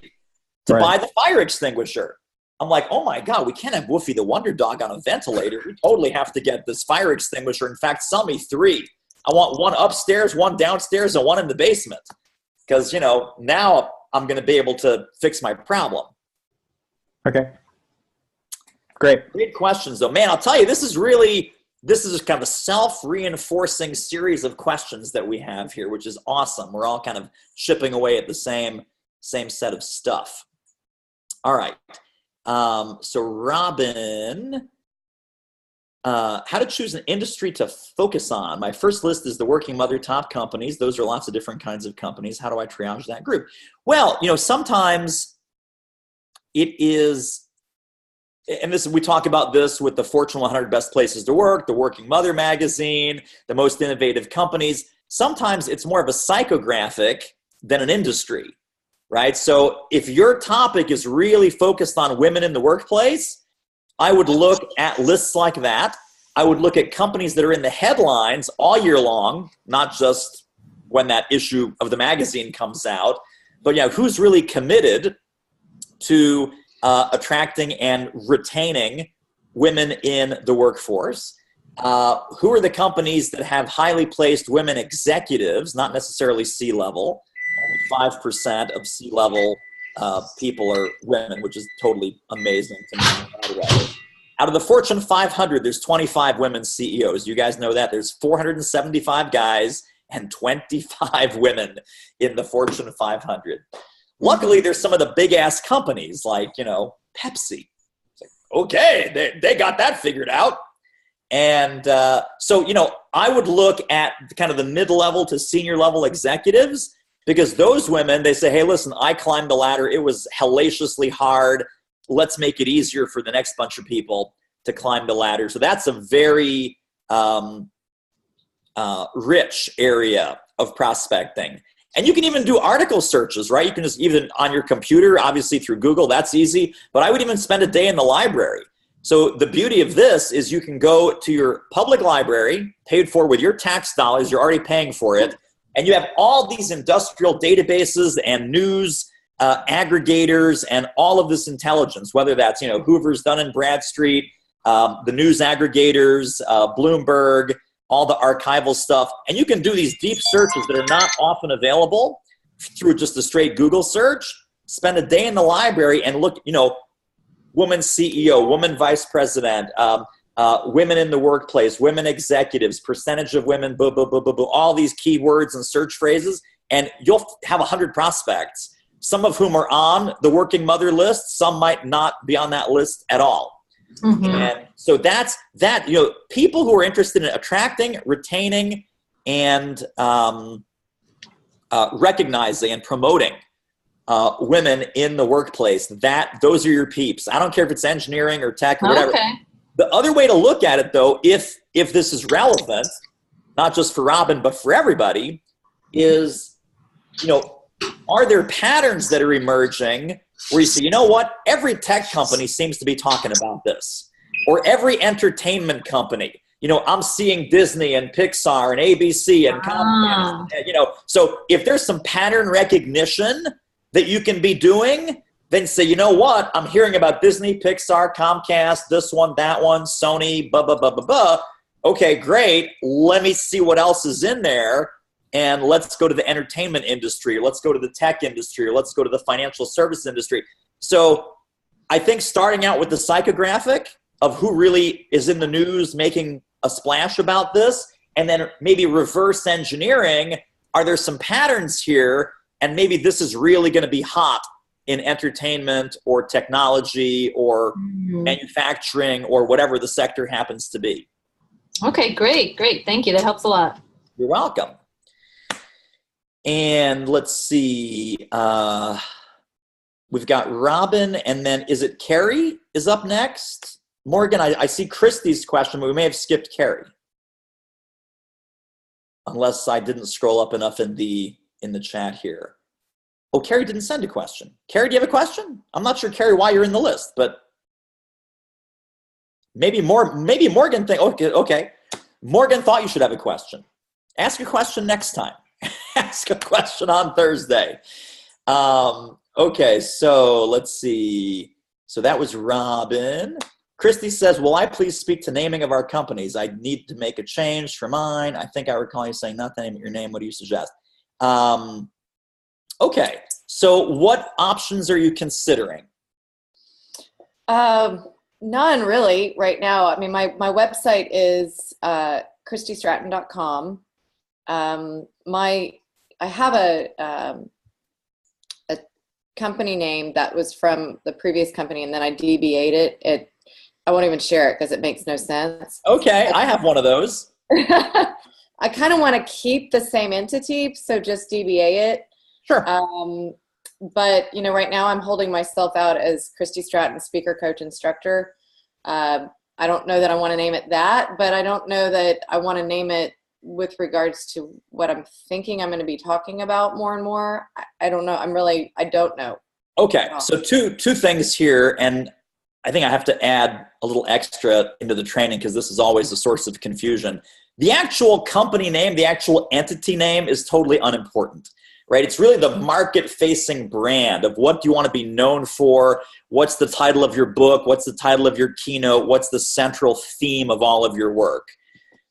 S1: to buy the fire extinguisher. I'm like, oh my God, we can't have Woofy the Wonder Dog on a ventilator. We totally have to get this fire extinguisher. In fact, sell me 3. I want one upstairs, one downstairs, and one in the basement. Because, you know, now I'm going to be able to fix my problem.
S5: Okay. Great.
S1: Great questions, though. Man, I'll tell you, this is kind of a self-reinforcing series of questions that we have here, which is awesome. We're all kind of chipping away at the same set of stuff. All right. So Robyn, how to choose an industry to focus on. My first list is the working mother top companies. Those are lots of different kinds of companies. How do I triage that group? Well, you know, sometimes it is, and we talk about this with the Fortune 100 Best Places to Work, the Working Mother magazine, the most innovative companies. Sometimes it's more of a psychographic than an industry, right? So if your topic is really focused on women in the workplace, I would look at lists like that. I would look at companies that are in the headlines all year long, not just when that issue of the magazine comes out, but yeah, who's really committed to attracting and retaining women in the workforce? Who are the companies that have highly placed women executives, not necessarily C-level? Only 5% of C-level people are women, which is totally amazing to me. Out of the Fortune 500, there's 25 women CEOs. You guys know that. There's 475 guys and 25 women in the Fortune 500. Luckily, there's some of the big-ass companies like, you know, Pepsi. It's like, okay, they got that figured out. And so, you know, I would look at kind of the mid-level to senior-level executives, because those women, they say, hey, listen, I climbed the ladder. It was hellaciously hard. Let's make it easier for the next bunch of people to climb the ladder. So that's a very rich area of prospecting. And you can even do article searches, right? You can just, even on your computer, obviously through Google, that's easy. But I would even spend a day in the library. So the beauty of this is you can go to your public library, paid for with your tax dollars, you're already paying for it, and you have all these industrial databases and news aggregators and all of this intelligence, whether that's, you know, Hoover's, Dun & Bradstreet, the news aggregators, Bloomberg, all the archival stuff. And you can do these deep searches that are not often available through just a straight Google search. Spend a day in the library and look, you know, woman CEO, woman vice president, women in the workplace, women executives, percentage of women, all these keywords and search phrases, and you'll have 100 prospects, some of whom are on the working mother list, some might not be on that list at all. Mm-hmm. And so that's that, you know, people who are interested in attracting, retaining, and recognizing and promoting women in the workplace, those are your peeps. I don't care if it's engineering or tech or whatever. Okay. The other way to look at it, though, if this is relevant, not just for Robyn, but for everybody, is, you know, are there patterns that are emerging where you say, you know what, every tech company seems to be talking about this, or every entertainment company. You know, I'm seeing Disney and Pixar and ABC and Comcast, you know. So if there's some pattern recognition that you can be doing, then say, you know what, I'm hearing about Disney, Pixar, Comcast, this one, that one, Sony, Okay, great. Let me see what else is in there. And let's go to the entertainment industry, or let's go to the tech industry, or let's go to the financial service industry. So I think starting out with the psychographic of who really is in the news making a splash about this, and then maybe reverse engineering, are there some patterns here? And maybe this is really going to be hot in entertainment or technology or manufacturing or whatever the sector happens to be.
S11: Okay, great. Thank you. That helps a lot.
S1: You're welcome. And let's see. We've got Robyn, and then is it Carrie is up next? Morgan, I see Christy's question, but we may have skipped Carrie. Unless I didn't scroll up enough in the chat here. Oh, Carrie didn't send a question. Carrie, do you have a question? I'm not sure, Carrie, why you're in the list, but maybe Morgan think. Okay. Morgan thought you should have a question. Ask a question next time. Ask a question on Thursday. Okay, so let's see. So that was Robyn. Christy says, will I please speak to naming of our companies? I need to make a change for mine. I think I recall you saying not the name of your name. What do you suggest? Okay, so what options are you considering?
S12: None really right now. I mean, my website is christystratton.com. I have a company name that was from the previous company, and then I DBA'd it. I won't even share it because it makes no sense.
S1: Okay, I have one of those.
S12: I kind of want to keep the same entity, so just DBA it.
S1: Sure.
S12: But right now I'm holding myself out as Christy Stratton, speaker, coach, instructor. I don't know that I want to name it that, but I don't know that I want to name it with regards to what I'm thinking I'm going to be talking about more and more. I don't know. I don't know.
S1: Okay, so two things here, and I think I have to add a little extra into the training because this is always a source of confusion. The actual company name, the actual entity name is totally unimportant, right? It's really the market-facing brand of what do you want to be known for, what's the title of your book, what's the title of your keynote, what's the central theme of all of your work.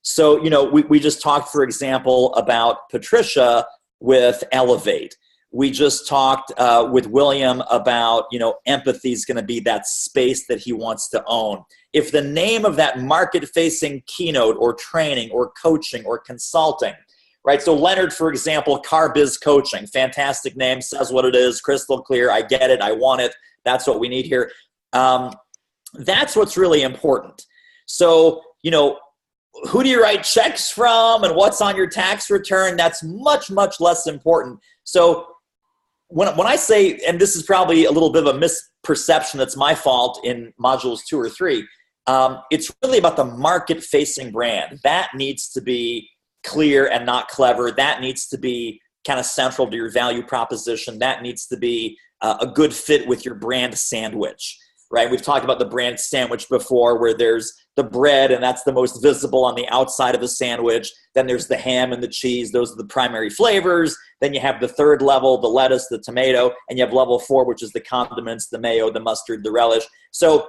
S1: So, we just talked, for example, about Patricia with Elevate. We just talked with William about, empathy is going to be that space that he wants to own. If the name of that market-facing keynote or training or coaching or consulting, right? So Leonard, for example, Car Biz Coaching, fantastic name, says what it is, crystal clear, I get it, I want it, that's what we need here. That's what's really important. So, who do you write checks from and what's on your tax return? That's much, much less important. So when I say, and this is probably a little bit of a misperception that's my fault in modules 2 or 3, it's really about the market-facing brand. That needs to be clear and not clever. That needs to be kind of central to your value proposition. That needs to be a good fit with your brand sandwich, right? We've talked about the brand sandwich before, where there's the bread, and that's the most visible on the outside of the sandwich. Then there's the ham and the cheese. Those are the primary flavors. Then you have the third level, the lettuce, the tomato, and you have level 4, which is the condiments, the mayo, the mustard, the relish. So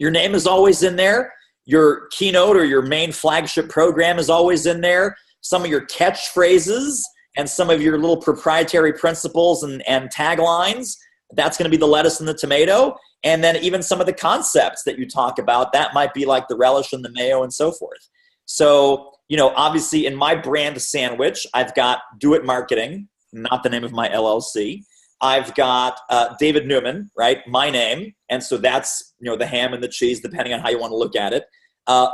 S1: your name is always in there. Your keynote or your main flagship program is always in there. Some of your catchphrases and some of your little proprietary principles and taglines, that's going to be the lettuce and the tomato. And then even some of the concepts that you talk about, that might be like the relish and the mayo and so forth. So, obviously in my brand sandwich, I've got Do It Marketing, not the name of my LLC. I've got David Newman, right? My name. And so that's, the ham and the cheese, depending on how you want to look at it.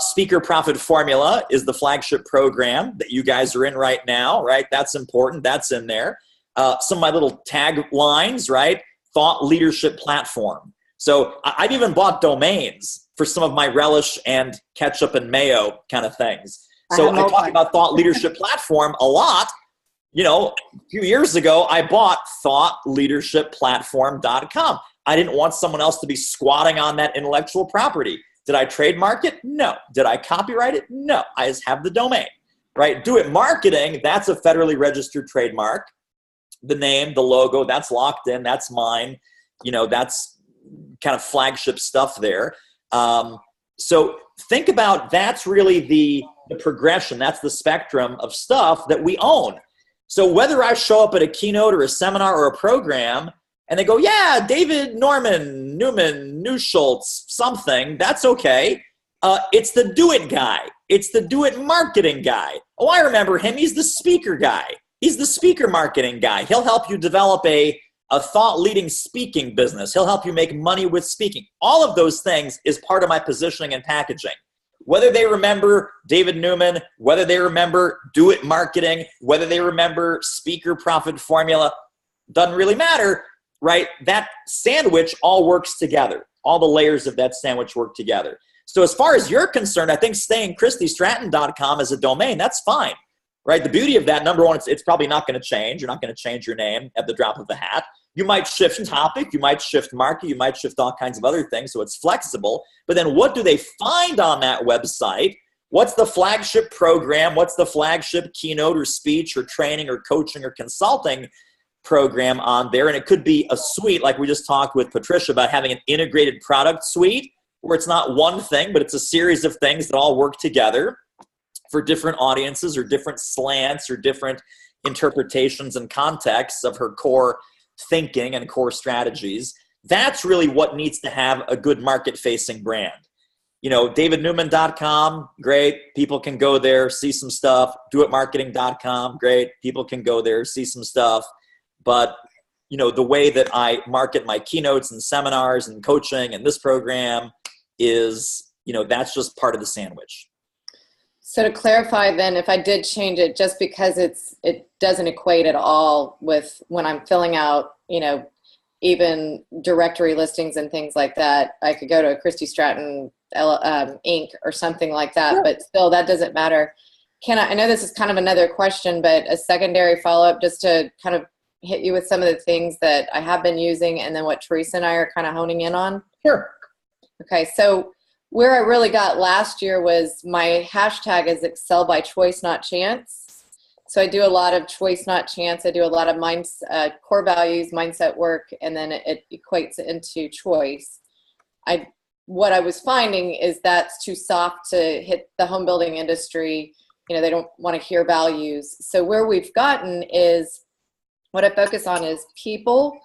S1: Speaker Profit Formula is the flagship program that you guys are in right now, right? That's important. That's in there. Some of my little taglines, right? Thought Leadership Platform. So I've even bought domains for some of my relish and ketchup and mayo kind of things. So I talk about Thought Leadership Platform a lot. A few years ago, I bought thoughtleadershipplatform.com. I didn't want someone else to be squatting on that intellectual property. Did I trademark it? No. Did I copyright it? No. I just have the domain, right? Do It Marketing, that's a federally registered trademark. The name, the logo, that's locked in. That's mine. That's kind of flagship stuff there. So think about, that's really the progression. That's the spectrum of stuff that we own. So whether I show up at a keynote or a seminar or a program and they go, yeah, David Newman, Newschultz, something, that's okay. It's the Do It guy. It's the Do It Marketing guy. Oh, I remember him. He's the speaker guy. He's the speaker marketing guy. He'll help you develop a thought-leading speaking business. He'll help you make money with speaking. All of those things is part of my positioning and packaging. Whether they remember David Newman, whether they remember Do It Marketing, whether they remember Speaker Profit Formula, doesn't really matter, right? That sandwich all works together. All the layers of that sandwich work together. So as far as you're concerned, I think staying ChristyStratton.com as a domain, that's fine, right? The beauty of that, number one, it's probably not going to change. You're not going to change your name at the drop of a hat. You might shift topic, you might shift market, you might shift all kinds of other things, so it's flexible. But then what do they find on that website what's the flagship program? What's the flagship keynote or speech or training or coaching or consulting program on there? And it could be a suite, like we just talked with Patricia about having an integrated product suite, where it's not one thing, but it's a series of things that all work together for different audiences or different slants or different interpretations and contexts of her core thinking and core strategies. That's really what needs to have a good market-facing brand. You know, davidnewman.com, great. People can go there, see some stuff. doitmarketing.com, great. People can go there, see some stuff. But, you know, the way that I market my keynotes and seminars and coaching and this program is, you know, that's just part of the sandwich.
S12: So to clarify then, if I did change it, just because it doesn't equate at all with when I'm filling out, you know, even directory listings and things like that, I could go to a Christy Stratton Inc. or something like that, but still that doesn't matter. I know this is kind of another question, but a secondary follow-up just to kind of hit you with some of the things that I have been using and then what Teresa and I are kind of honing in on?
S1: Sure.
S12: Okay, so where I really got last year was my hashtag is excel by choice, not chance. So I do a lot of choice, not chance. I do a lot of core values, mindset work, and then it equates into choice. What I was finding is that's too soft to hit the home building industry. You know, they don't want to hear values. So where we've gotten is, what I focus on is people,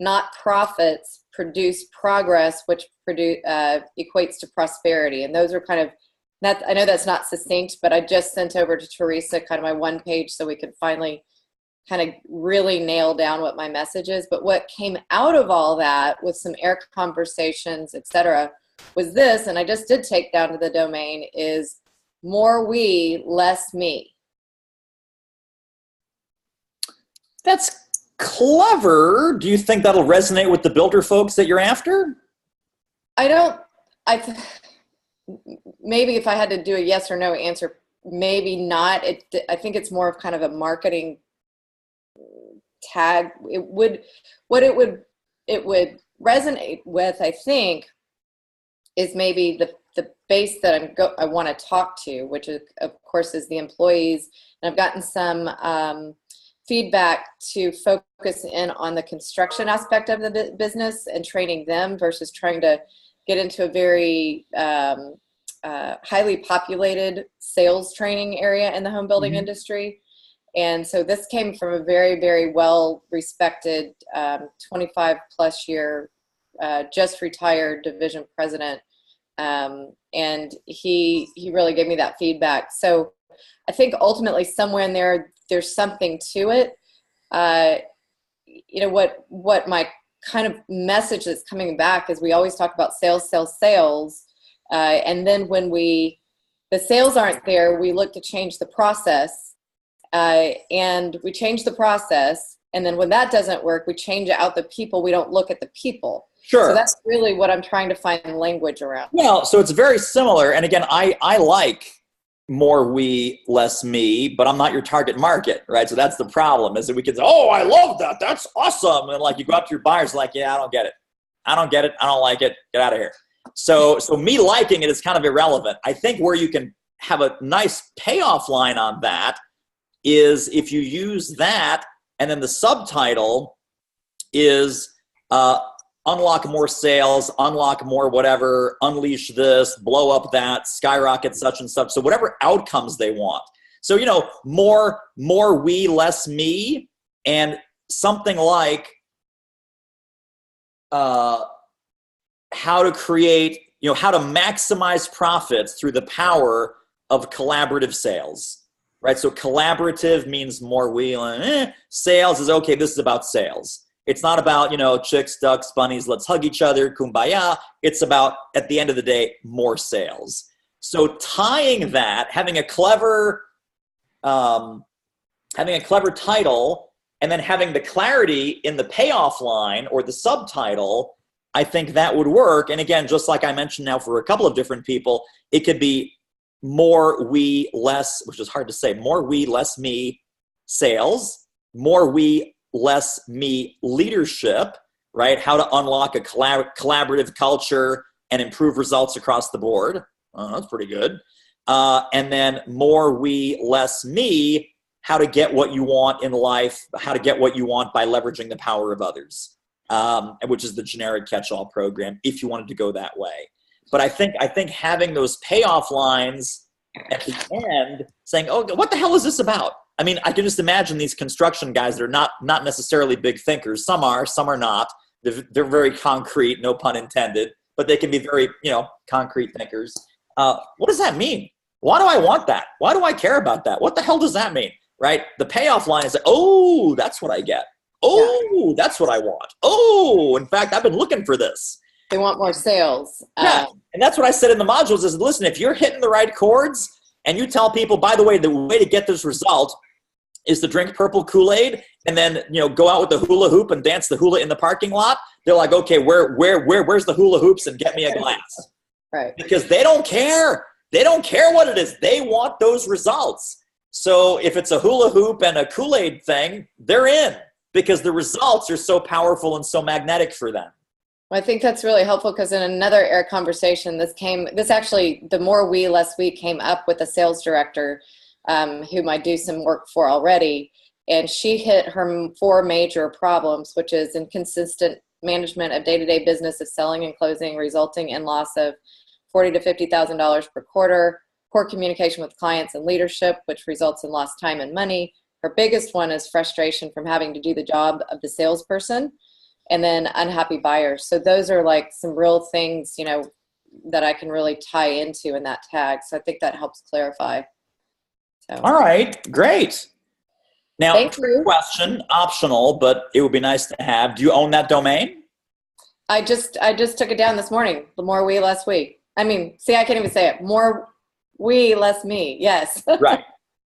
S12: not profits, produce progress, which equates to prosperity. And those are kind of, I know that's not succinct, but I just sent over to Teresa kind of my one page so we could finally kind of really nail down what my message is. But what came out of all that with some air conversations, et cetera, was this, and I just did take down to the domain, is more we, less me.
S1: That's clever. Do you think that'll resonate with the builder folks that you're after?
S12: Maybe if I had to do a yes or no answer, maybe not. I think it's more of kind of a marketing tag. It would resonate with, I think, is maybe the base that I want to talk to, which is, of course, is the employees. And I've gotten some feedback to focus in on the construction aspect of the business and training them versus trying to get into a very highly populated sales training area in the home building industry. And so this came from a very, very well respected 25 plus year just retired division president. And he really gave me that feedback. So I think ultimately somewhere in there's something to it. You know, what my kind of message that's coming back is we always talk about sales. And then when the sales aren't there, we look to change the process. And we change the process. And then when that doesn't work, we change out the people. We don't look at the people.
S1: Sure.
S12: So that's really what I'm trying to find language around.
S1: Well, so it's very similar. And again, I like more we, less me, but I'm not your target market, right? So that's the problem, is that we can say, oh, I love that. That's awesome. And like you go up to your buyers like, yeah, I don't get it. I don't like it. Get out of here. So me liking it is kind of irrelevant. I think where you can have a nice payoff line on that is if you use that and then the subtitle is unlock more sales, unlock more whatever, unleash this, blow up that, skyrocket such and such. So whatever outcomes they want. So, you know, more we, less me, and something like how to create, you know, how to maximize profits through the power of collaborative sales, right? So collaborative means more we, sales is okay. This is about sales. It's not about, you know, chicks, ducks, bunnies, let's hug each other, kumbaya. It's about, at the end of the day, more sales. So tying that, having a clever title, and then having the clarity in the payoff line or the subtitle, I think that would work. And again, just like I mentioned now for a couple of different people, it could be more we, less, which is hard to say, more we, less me, sales, more we, less me, leadership, right? How to unlock a collaborative culture and improve results across the board. That's pretty good. and then more we, less me, how to get what you want in life, how to get what you want by leveraging the power of others, which is the generic catch-all program, if you wanted to go that way. But I think having those payoff lines at the end saying, oh, what the hell is this about? I mean, I can just imagine these construction guys that are not necessarily big thinkers. Some are not. They're very concrete, no pun intended, but they can be very, concrete thinkers. What does that mean? Why do I want that? Why do I care about that? What the hell does that mean? Right? The payoff line is like, oh, that's what I get. Oh, that's what I want. Oh, in fact, I've been looking for this.
S12: They want more sales.
S1: Yeah. And that's what I said in the modules is, listen, if you're hitting the right chords and you tell people, by the way to get this result is to drink purple Kool-Aid and then, go out with the hula hoop and dance the hula in the parking lot, they're like, okay, where's the hula hoops and get me a glass?
S12: Right.
S1: Because they don't care. They don't care what it is. They want those results. So if it's a hula hoop and a Kool-Aid thing, they're in because the results are so powerful and so magnetic for them.
S12: Well, I think that's really helpful because in another air conversation, this actually, the more we, less we came up with a sales director whom I do some work for already. And she hit her 4 major problems, which is inconsistent management of day-to-day business of selling and closing, resulting in loss of $40,000 to $50,000 per quarter, poor communication with clients and leadership, which results in lost time and money. Her biggest one is frustration from having to do the job of the salesperson, and then unhappy buyers. So those are like some real things, that I can really tie into in that tag. So I think that helps clarify. So.
S1: All right, great. Now,
S12: Thank you.
S1: Question, optional, but it would be nice to have. Do you own that domain?
S12: I just took it down this morning. The more we, less we. I mean, see, I can't even say it. More we, less me. Yes.
S1: Right.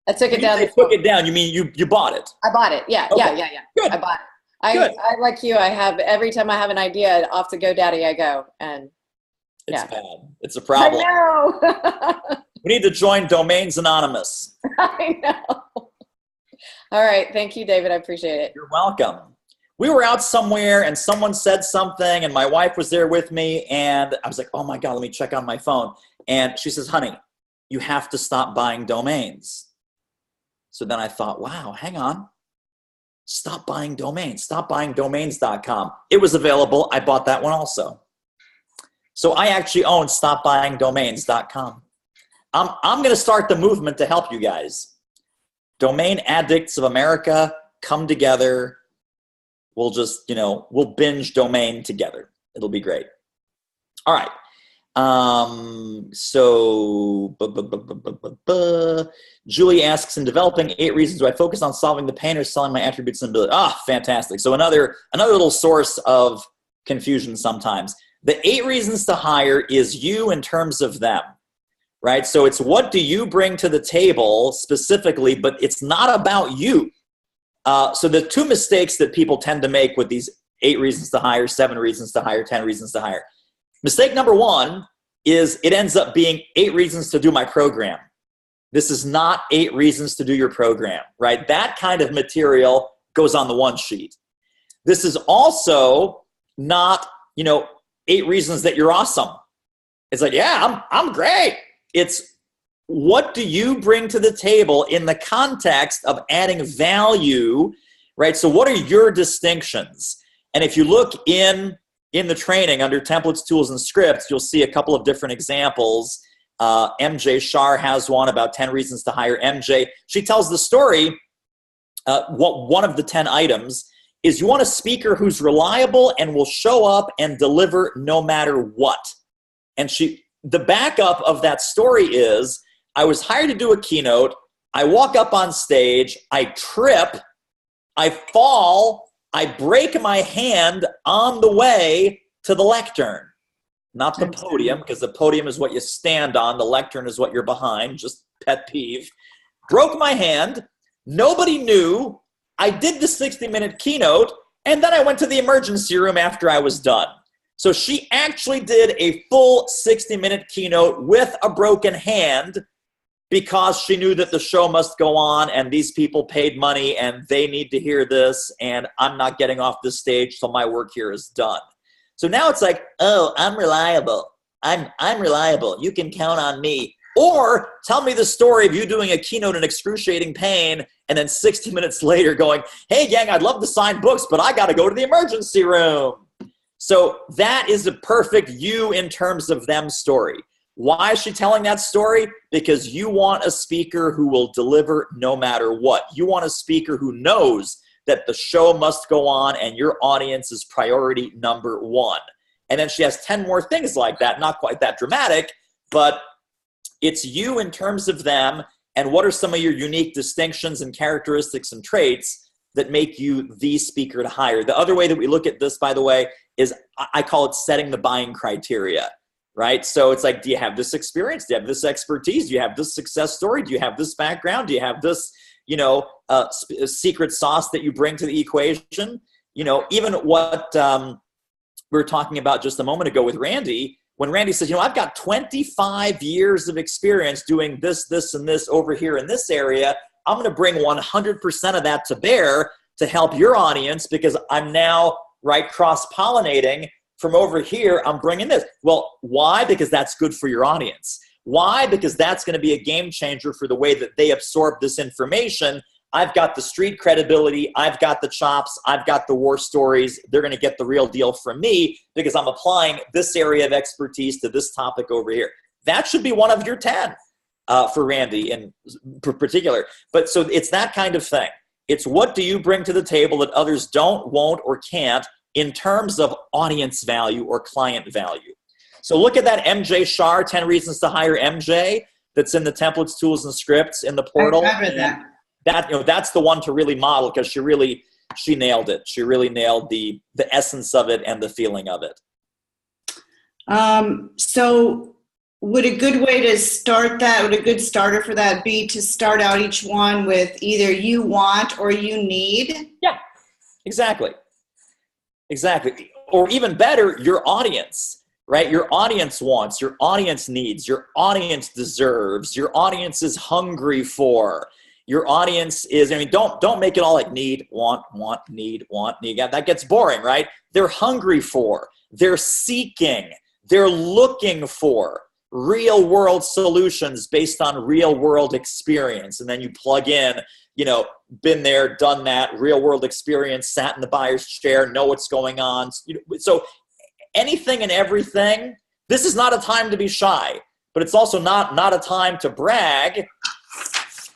S12: I took it down.
S1: You took it down. You mean you bought it?
S12: I bought it. Yeah.
S1: Okay.
S12: Yeah.
S1: Good.
S12: I bought it. I like you. I have every time I have an idea, off to GoDaddy I go, and
S1: it's bad. It's a problem.
S12: I know.
S1: We need to join Domains Anonymous.
S12: I know. All right. Thank you, David. I appreciate it.
S1: You're welcome. We were out somewhere and someone said something and my wife was there with me and I was like, oh my God, let me check on my phone. And she says, honey, you have to stop buying domains. So then I thought, wow, hang on. Stop buying domains. Stop buying domains.com. It was available. I bought that one also. So I actually own stopbuyingdomains.com. I'm going to start the movement to help you guys. Domain addicts of America, come together. We'll just, we'll binge domain together. It'll be great. All right. Julie asks, in developing 8 reasons, do I focus on solving the pain or selling my attributes and ability? Fantastic. So another little source of confusion sometimes. The 8 reasons to hire is you in terms of them, right? So it's what do you bring to the table specifically, but it's not about you. So the 2 mistakes that people tend to make with these 8 reasons to hire, 7 reasons to hire, 10 reasons to hire. Mistake number 1 is it ends up being 8 reasons to do my program. This is not 8 reasons to do your program, right? That kind of material goes on the 1 sheet. This is also not, 8 reasons that you're awesome. It's like, yeah, I'm great. It's what do you bring to the table in the context of adding value, right? So what are your distinctions? And if you look in the training under templates, tools, and scripts, you'll see a couple of different examples. MJ Shar has one about 10 reasons to hire MJ. She tells the story, one of the 10 items is you want a speaker who's reliable and will show up and deliver no matter what. And the backup of that story is, I was hired to do a keynote. I walk up on stage, I trip, I fall, I break my hand on the way to the lectern. Not the podium, because the podium is what you stand on. The lectern is what you're behind. Just pet peeve. Broke my hand. Nobody knew. I did the 60-minute keynote, and then I went to the emergency room after I was done. So she actually did a full 60-minute keynote with a broken hand because she knew that the show must go on and these people paid money and they need to hear this and I'm not getting off this stage till my work here is done. So now it's like, oh, I'm reliable. I'm reliable. You can count on me. Or tell me the story of you doing a keynote in excruciating pain and then 60 minutes later going, hey, gang, I'd love to sign books, but I got to go to the emergency room. So that is a perfect you in terms of them story. Why is she telling that story? Because you want a speaker who will deliver no matter what. You want a speaker who knows that the show must go on and your audience is priority number one. And then she has 10 more things like that, not quite that dramatic, but it's you in terms of them, and what are some of your unique distinctions and characteristics and traits that make you the speaker to hire. The other way that we look at this, by the way, is I call it setting the buying criteria, right? So it's like, do you have this experience? Do you have this expertise? Do you have this success story? Do you have this background? Do you have this, secret sauce that you bring to the equation? Even what we were talking about just a moment ago with Randy, when Randy says, I've got 25 years of experience doing this, this, and this over here in this area, I'm going to bring 100% of that to bear to help your audience because I'm now, cross-pollinating from over here, I'm bringing this. Well, why? Because that's good for your audience. Why? Because that's going to be a game changer for the way that they absorb this information. I've got the street credibility. I've got the chops. I've got the war stories. They're going to get the real deal from me because I'm applying this area of expertise to this topic over here. That should be one of your 10 for Randy in particular. But so it's that kind of thing. It's what do you bring to the table that others don't, won't, or can't in terms of audience value or client value. So look at that MJ Shar, 10 Reasons to Hire MJ, that's in the templates, tools, and scripts in the portal.
S13: I read that.
S1: That's the one to really model because she nailed it. She really nailed the essence of it and the feeling of it.
S13: So would a good way to start that, would a good starter for that be to start out each one with either you want or you need?
S1: Yeah, exactly. Or even better, your audience, right? Your audience wants, your audience needs, your audience deserves, your audience is hungry for. Your audience is, don't make it all like need, want, need. Yeah, that gets boring, right? They're hungry for, they're seeking, they're looking for real world solutions based on real world experience. And then you plug in, been there, done that, real world experience, sat in the buyer's chair, know what's going on. So anything and everything, this is not a time to be shy, but it's also not a time to brag.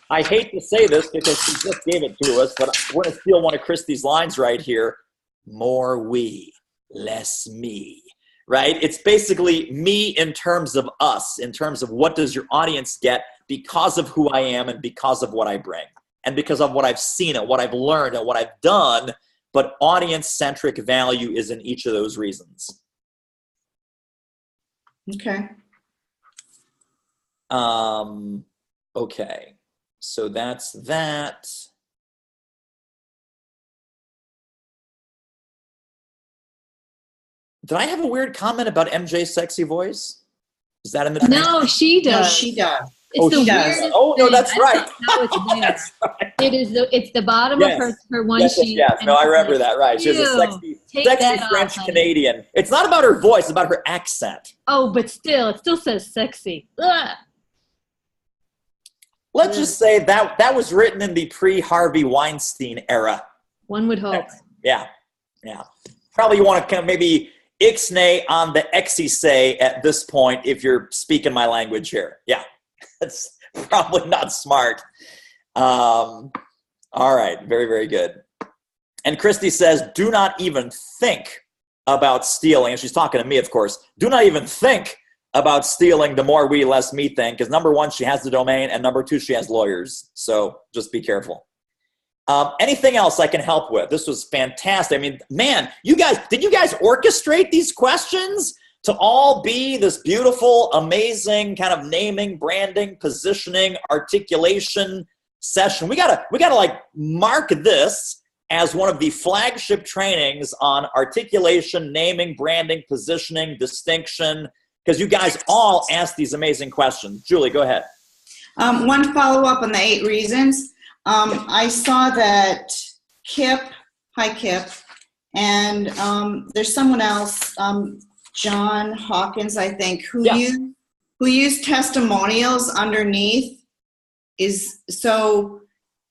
S1: I hate to say this because she just gave it to us, but we're going to steal one of Christy's lines right here. More we, less me, right? It's basically me in terms of us, in terms of what does your audience get because of who I am and because of what I bring and because of what I've seen and what I've learned and what I've done, but audience-centric value is in each of those reasons.
S13: Okay.
S1: Okay. So that's that. Did I have a weird comment about MJ's sexy voice? Is that in the
S2: No, she does.
S13: No, she does.
S2: It's
S13: she
S2: does.
S1: Oh no, that's right.
S2: That's right. It's the bottom of her one sheet.
S1: Yes. No, I remember that. Right. She has a sexy French Canadian. It's not about her voice; it's about her accent.
S2: Oh, but still, it still says sexy. Ugh.
S1: Let's just say that was written in the pre-Harvey Weinstein era.
S2: One would hope.
S1: Yeah. Probably you want to maybe ixnay on the exisay at this point if you're speaking my language here. Yeah, that's probably not smart. All right, very, very good. And Christy says, do not even think about stealing. And she's talking to me, of course. Do not even think about stealing the more we, less me thing, because number one, she has the domain, and number two, she has lawyers. So just be careful. Anything else I can help with? This was fantastic. I mean, man, did you guys orchestrate these questions to all be this beautiful, amazing kind of naming, branding, positioning, articulation session? We gotta like mark this as one of the flagship trainings on articulation, naming, branding, positioning, distinction, because you guys all asked these amazing questions. Julie, go ahead.
S13: One follow-up on the 8 reasons. I saw that Kip, hi Kip, and there's someone else, John Hawkins, I think, who who use testimonials underneath is, so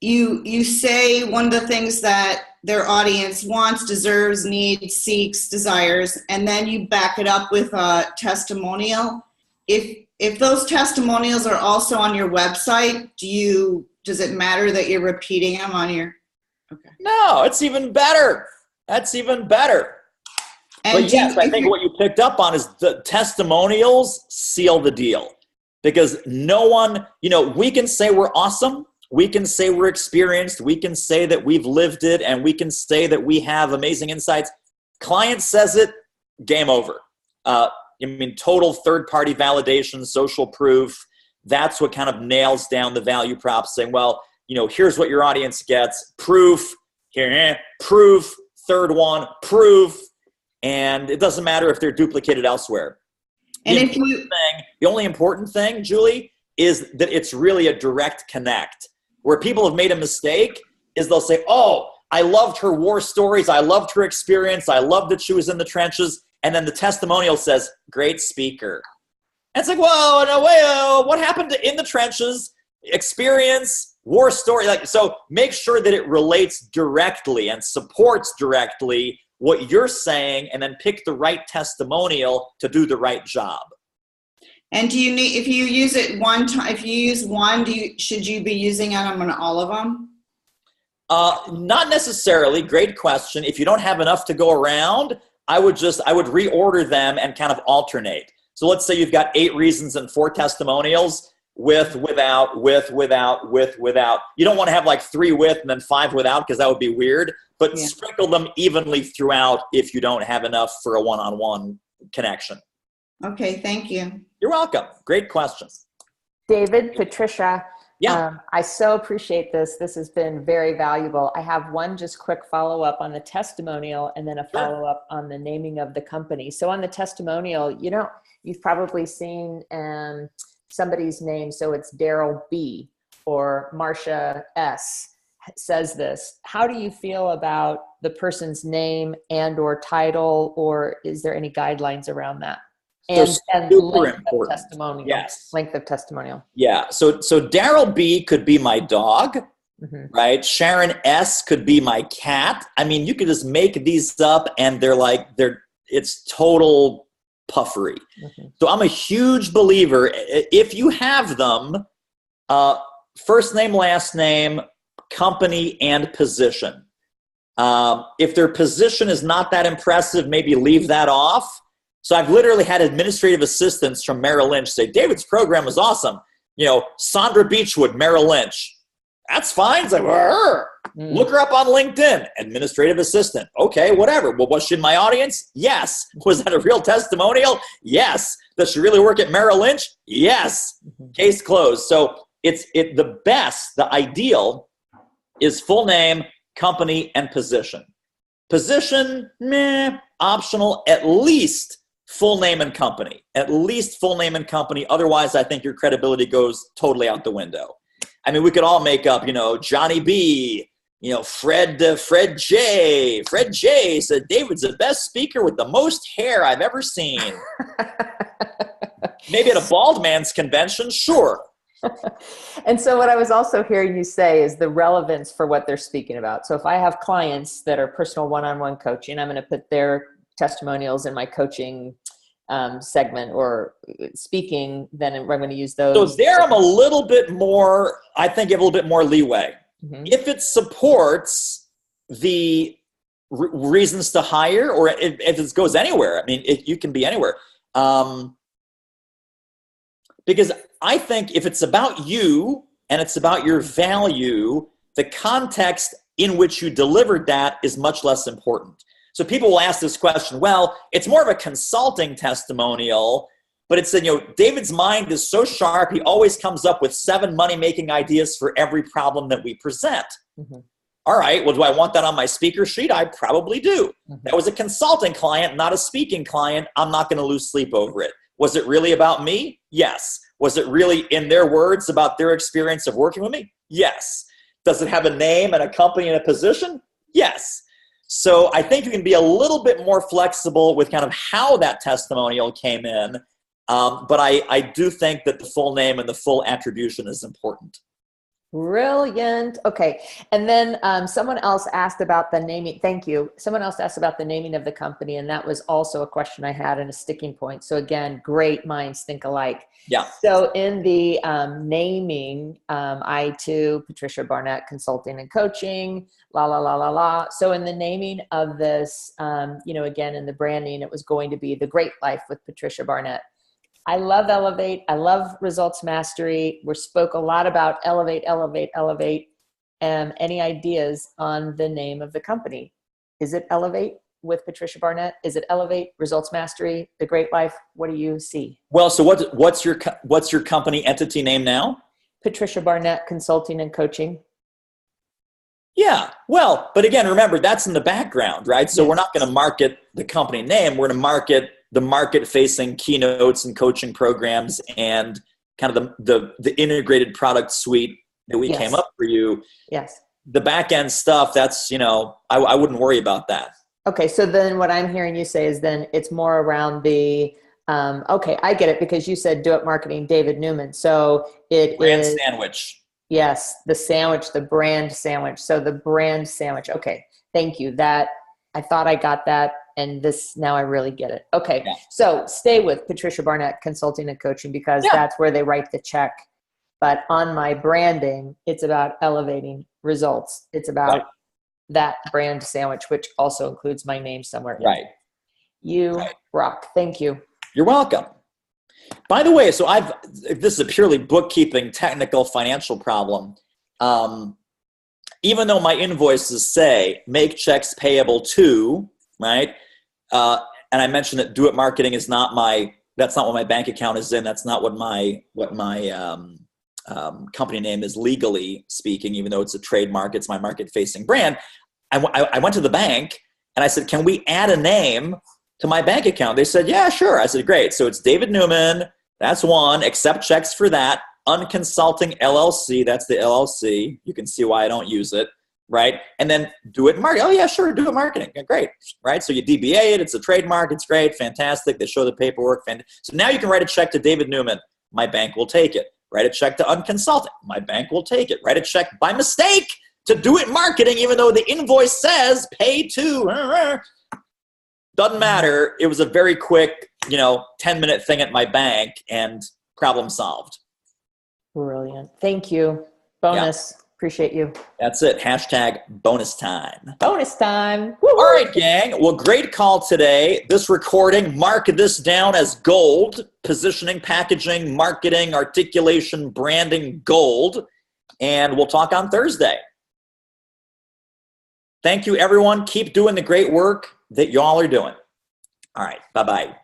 S13: you say one of the things that their audience wants, deserves, needs, seeks, desires, and then you back it up with a testimonial. If those testimonials are also on your website, does it matter that you're repeating them on your? Okay.
S1: No, it's even better. That's even better.
S13: And
S1: but yes, I think what you picked up on is the testimonials seal the deal, because no one, we can say we're awesome. We can say we're experienced. We can say that we've lived it, and we can say that we have amazing insights. Client says it, game over. Total third-party validation, social proof. That's what kind of nails down the value prop, saying, well, here's what your audience gets. Proof, proof, third one, proof. And it doesn't matter if they're duplicated elsewhere.
S13: And
S1: the only important thing, Julie, is that it's really a direct connect. Where people have made a mistake is they'll say, oh, I loved her war stories. I loved her experience. I loved that she was in the trenches. And then the testimonial says, great speaker. And it's like, whoa, no way. What happened to in the trenches, experience, war story? So make sure that it relates directly and supports directly what you're saying, and then pick the right testimonial to do the right job.
S13: And do you need, if you use it one time, if you use one, should you be using it on all of them?
S1: Not necessarily. Great question. If you don't have enough to go around, I would reorder them and kind of alternate. So let's say you've got 8 reasons and 4 testimonials, with, without. You don't want to have like 3 with and then 5 without, because that would be weird, but sprinkle them evenly throughout if you don't have enough for a one-on-one connection.
S13: Okay, thank you.
S1: You're welcome. Great questions.
S10: David, Patricia,
S1: yeah.
S10: I so appreciate this. This has been very valuable. I have one just quick follow-up on the testimonial, and then a follow-up on the naming of the company. So on the testimonial, you've probably seen somebody's name. So it's Daryl B or Marcia S says this. How do you feel about the person's name and or title, or is there any guidelines around that? And length of testimonial.
S1: Yes.
S10: Length of testimonial.
S1: Yeah. So Daryl B could be my dog, right? Sharon S could be my cat. You could just make these up, and it's total puffery. So I'm a huge believer, if you have them, first name, last name, company, and position. If their position is not that impressive, maybe leave that off. So I've literally had administrative assistants from Merrill Lynch say, David's program is awesome. Sandra Beachwood, Merrill Lynch. That's fine. It's like, look her up on LinkedIn. Administrative assistant. Okay, whatever. Well, was she in my audience? Yes. Was that a real testimonial? Yes. Does she really work at Merrill Lynch? Yes. Case closed. So the ideal is full name, company, and position. Position, optional, at least full name and company. At least full name and company. Otherwise, I think your credibility goes totally out the window. We could all make up, Johnny B, Fred J. Fred J said, David's the best speaker with the most hair I've ever seen. Maybe at a bald man's convention, sure.
S10: And so what I was also hearing you say is the relevance for what they're speaking about. So if I have clients that are personal one-on-one coaching, I'm going to put their testimonials in my coaching segment or speaking, then I'm going to use those.
S1: So there I'm a little bit more, I think, a little bit more leeway. If it supports the reasons to hire, or if it goes anywhere, you can be anywhere. Because I think if it's about you and it's about your value, the context in which you delivered that is much less important. So people will ask this question, well, it's more of a consulting testimonial, but it's David's mind is so sharp, he always comes up with 7 money-making ideas for every problem that we present. All right, well, do I want that on my speaker sheet? I probably do. That was a consulting client, not a speaking client. I'm not going to lose sleep over it. Was it really about me? Yes. Was it really, in their words, about their experience of working with me? Yes. Does it have a name and a company and a position? Yes. So I think you can be a little bit more flexible with kind of how that testimonial came in. But I do think that the full name and the full attribution is important.
S10: Brilliant. Okay. And then someone else asked about the naming. Thank you. Someone else asked about the naming of the company. And that was also a question I had and a sticking point. So again, great minds think alike.
S1: Yeah.
S10: So in the naming, I too, Patricia Barnett Consulting and Coaching, la, la, la, la, la. So in the naming of this, again, in the branding, it was going to be The Great Life with Patricia Barnett. I love Elevate. I love Results Mastery. We spoke a lot about Elevate, Elevate, Elevate. Any ideas on the name of the company? Is it Elevate with Patricia Barnett? Is it Elevate, Results Mastery, The Great Life? What do you see?
S1: Well, so what's your company entity name now?
S10: Patricia Barnett Consulting and Coaching.
S1: Yeah. Well, but again, remember, that's in the background, right? So we're not going to market the company name. We're going to market the market-facing keynotes and coaching programs and kind of the integrated product suite that we came up for you.
S10: Yes.
S1: The back-end stuff, that's, I wouldn't worry about that.
S10: Okay, so then what I'm hearing you say is then it's more around the, okay, I get it, because you said Do It Marketing, David Newman. So it
S1: brand
S10: is
S1: sandwich.
S10: Yes, the sandwich, the brand sandwich. So the brand sandwich. Okay, thank you. That I thought I got that, and this now I really get it. Okay, so stay with Patricia Barnett Consulting and Coaching, because that's where they write the check. But on my branding, it's about elevating results. It's about that brand sandwich, which also includes my name somewhere.
S1: Right.
S10: You rock. Thank you.
S1: You're welcome. By the way, so this is a purely bookkeeping, technical, financial problem. Even though my invoices say make checks payable to, right? And I mentioned that Do It Marketing is that's not what my bank account is in. That's not what my company name is legally speaking, even though it's a trademark. It's my market-facing brand. I went to the bank and I said, can we add a name to my bank account? They said, yeah, sure. I said, great. So it's David Newman. That's one. Accept checks for that. Unconsulting LLC. That's the LLC. You can see why I don't use it, right? And then Do It Marketing. Oh, yeah, sure. Do It Marketing. Great, right? So you DBA it. It's a trademark. It's great. Fantastic. They show the paperwork. So now you can write a check to David Newman. My bank will take it. Write a check to Unconsulting. My bank will take it. Write a check by mistake to Do It Marketing, even though the invoice says pay to. Doesn't matter. It was a very quick, 10-minute thing at my bank, and problem solved.
S10: Brilliant. Thank you. Bonus. Yeah. Appreciate you.
S1: That's it. # bonus time.
S10: Bonus time.
S1: Woo-hoo. All right, gang. Well, great call today. This recording, mark this down as gold. Positioning, packaging, marketing, articulation, branding, gold. And we'll talk on Thursday. Thank you, everyone. Keep doing the great work that y'all are doing. All right. Bye-bye.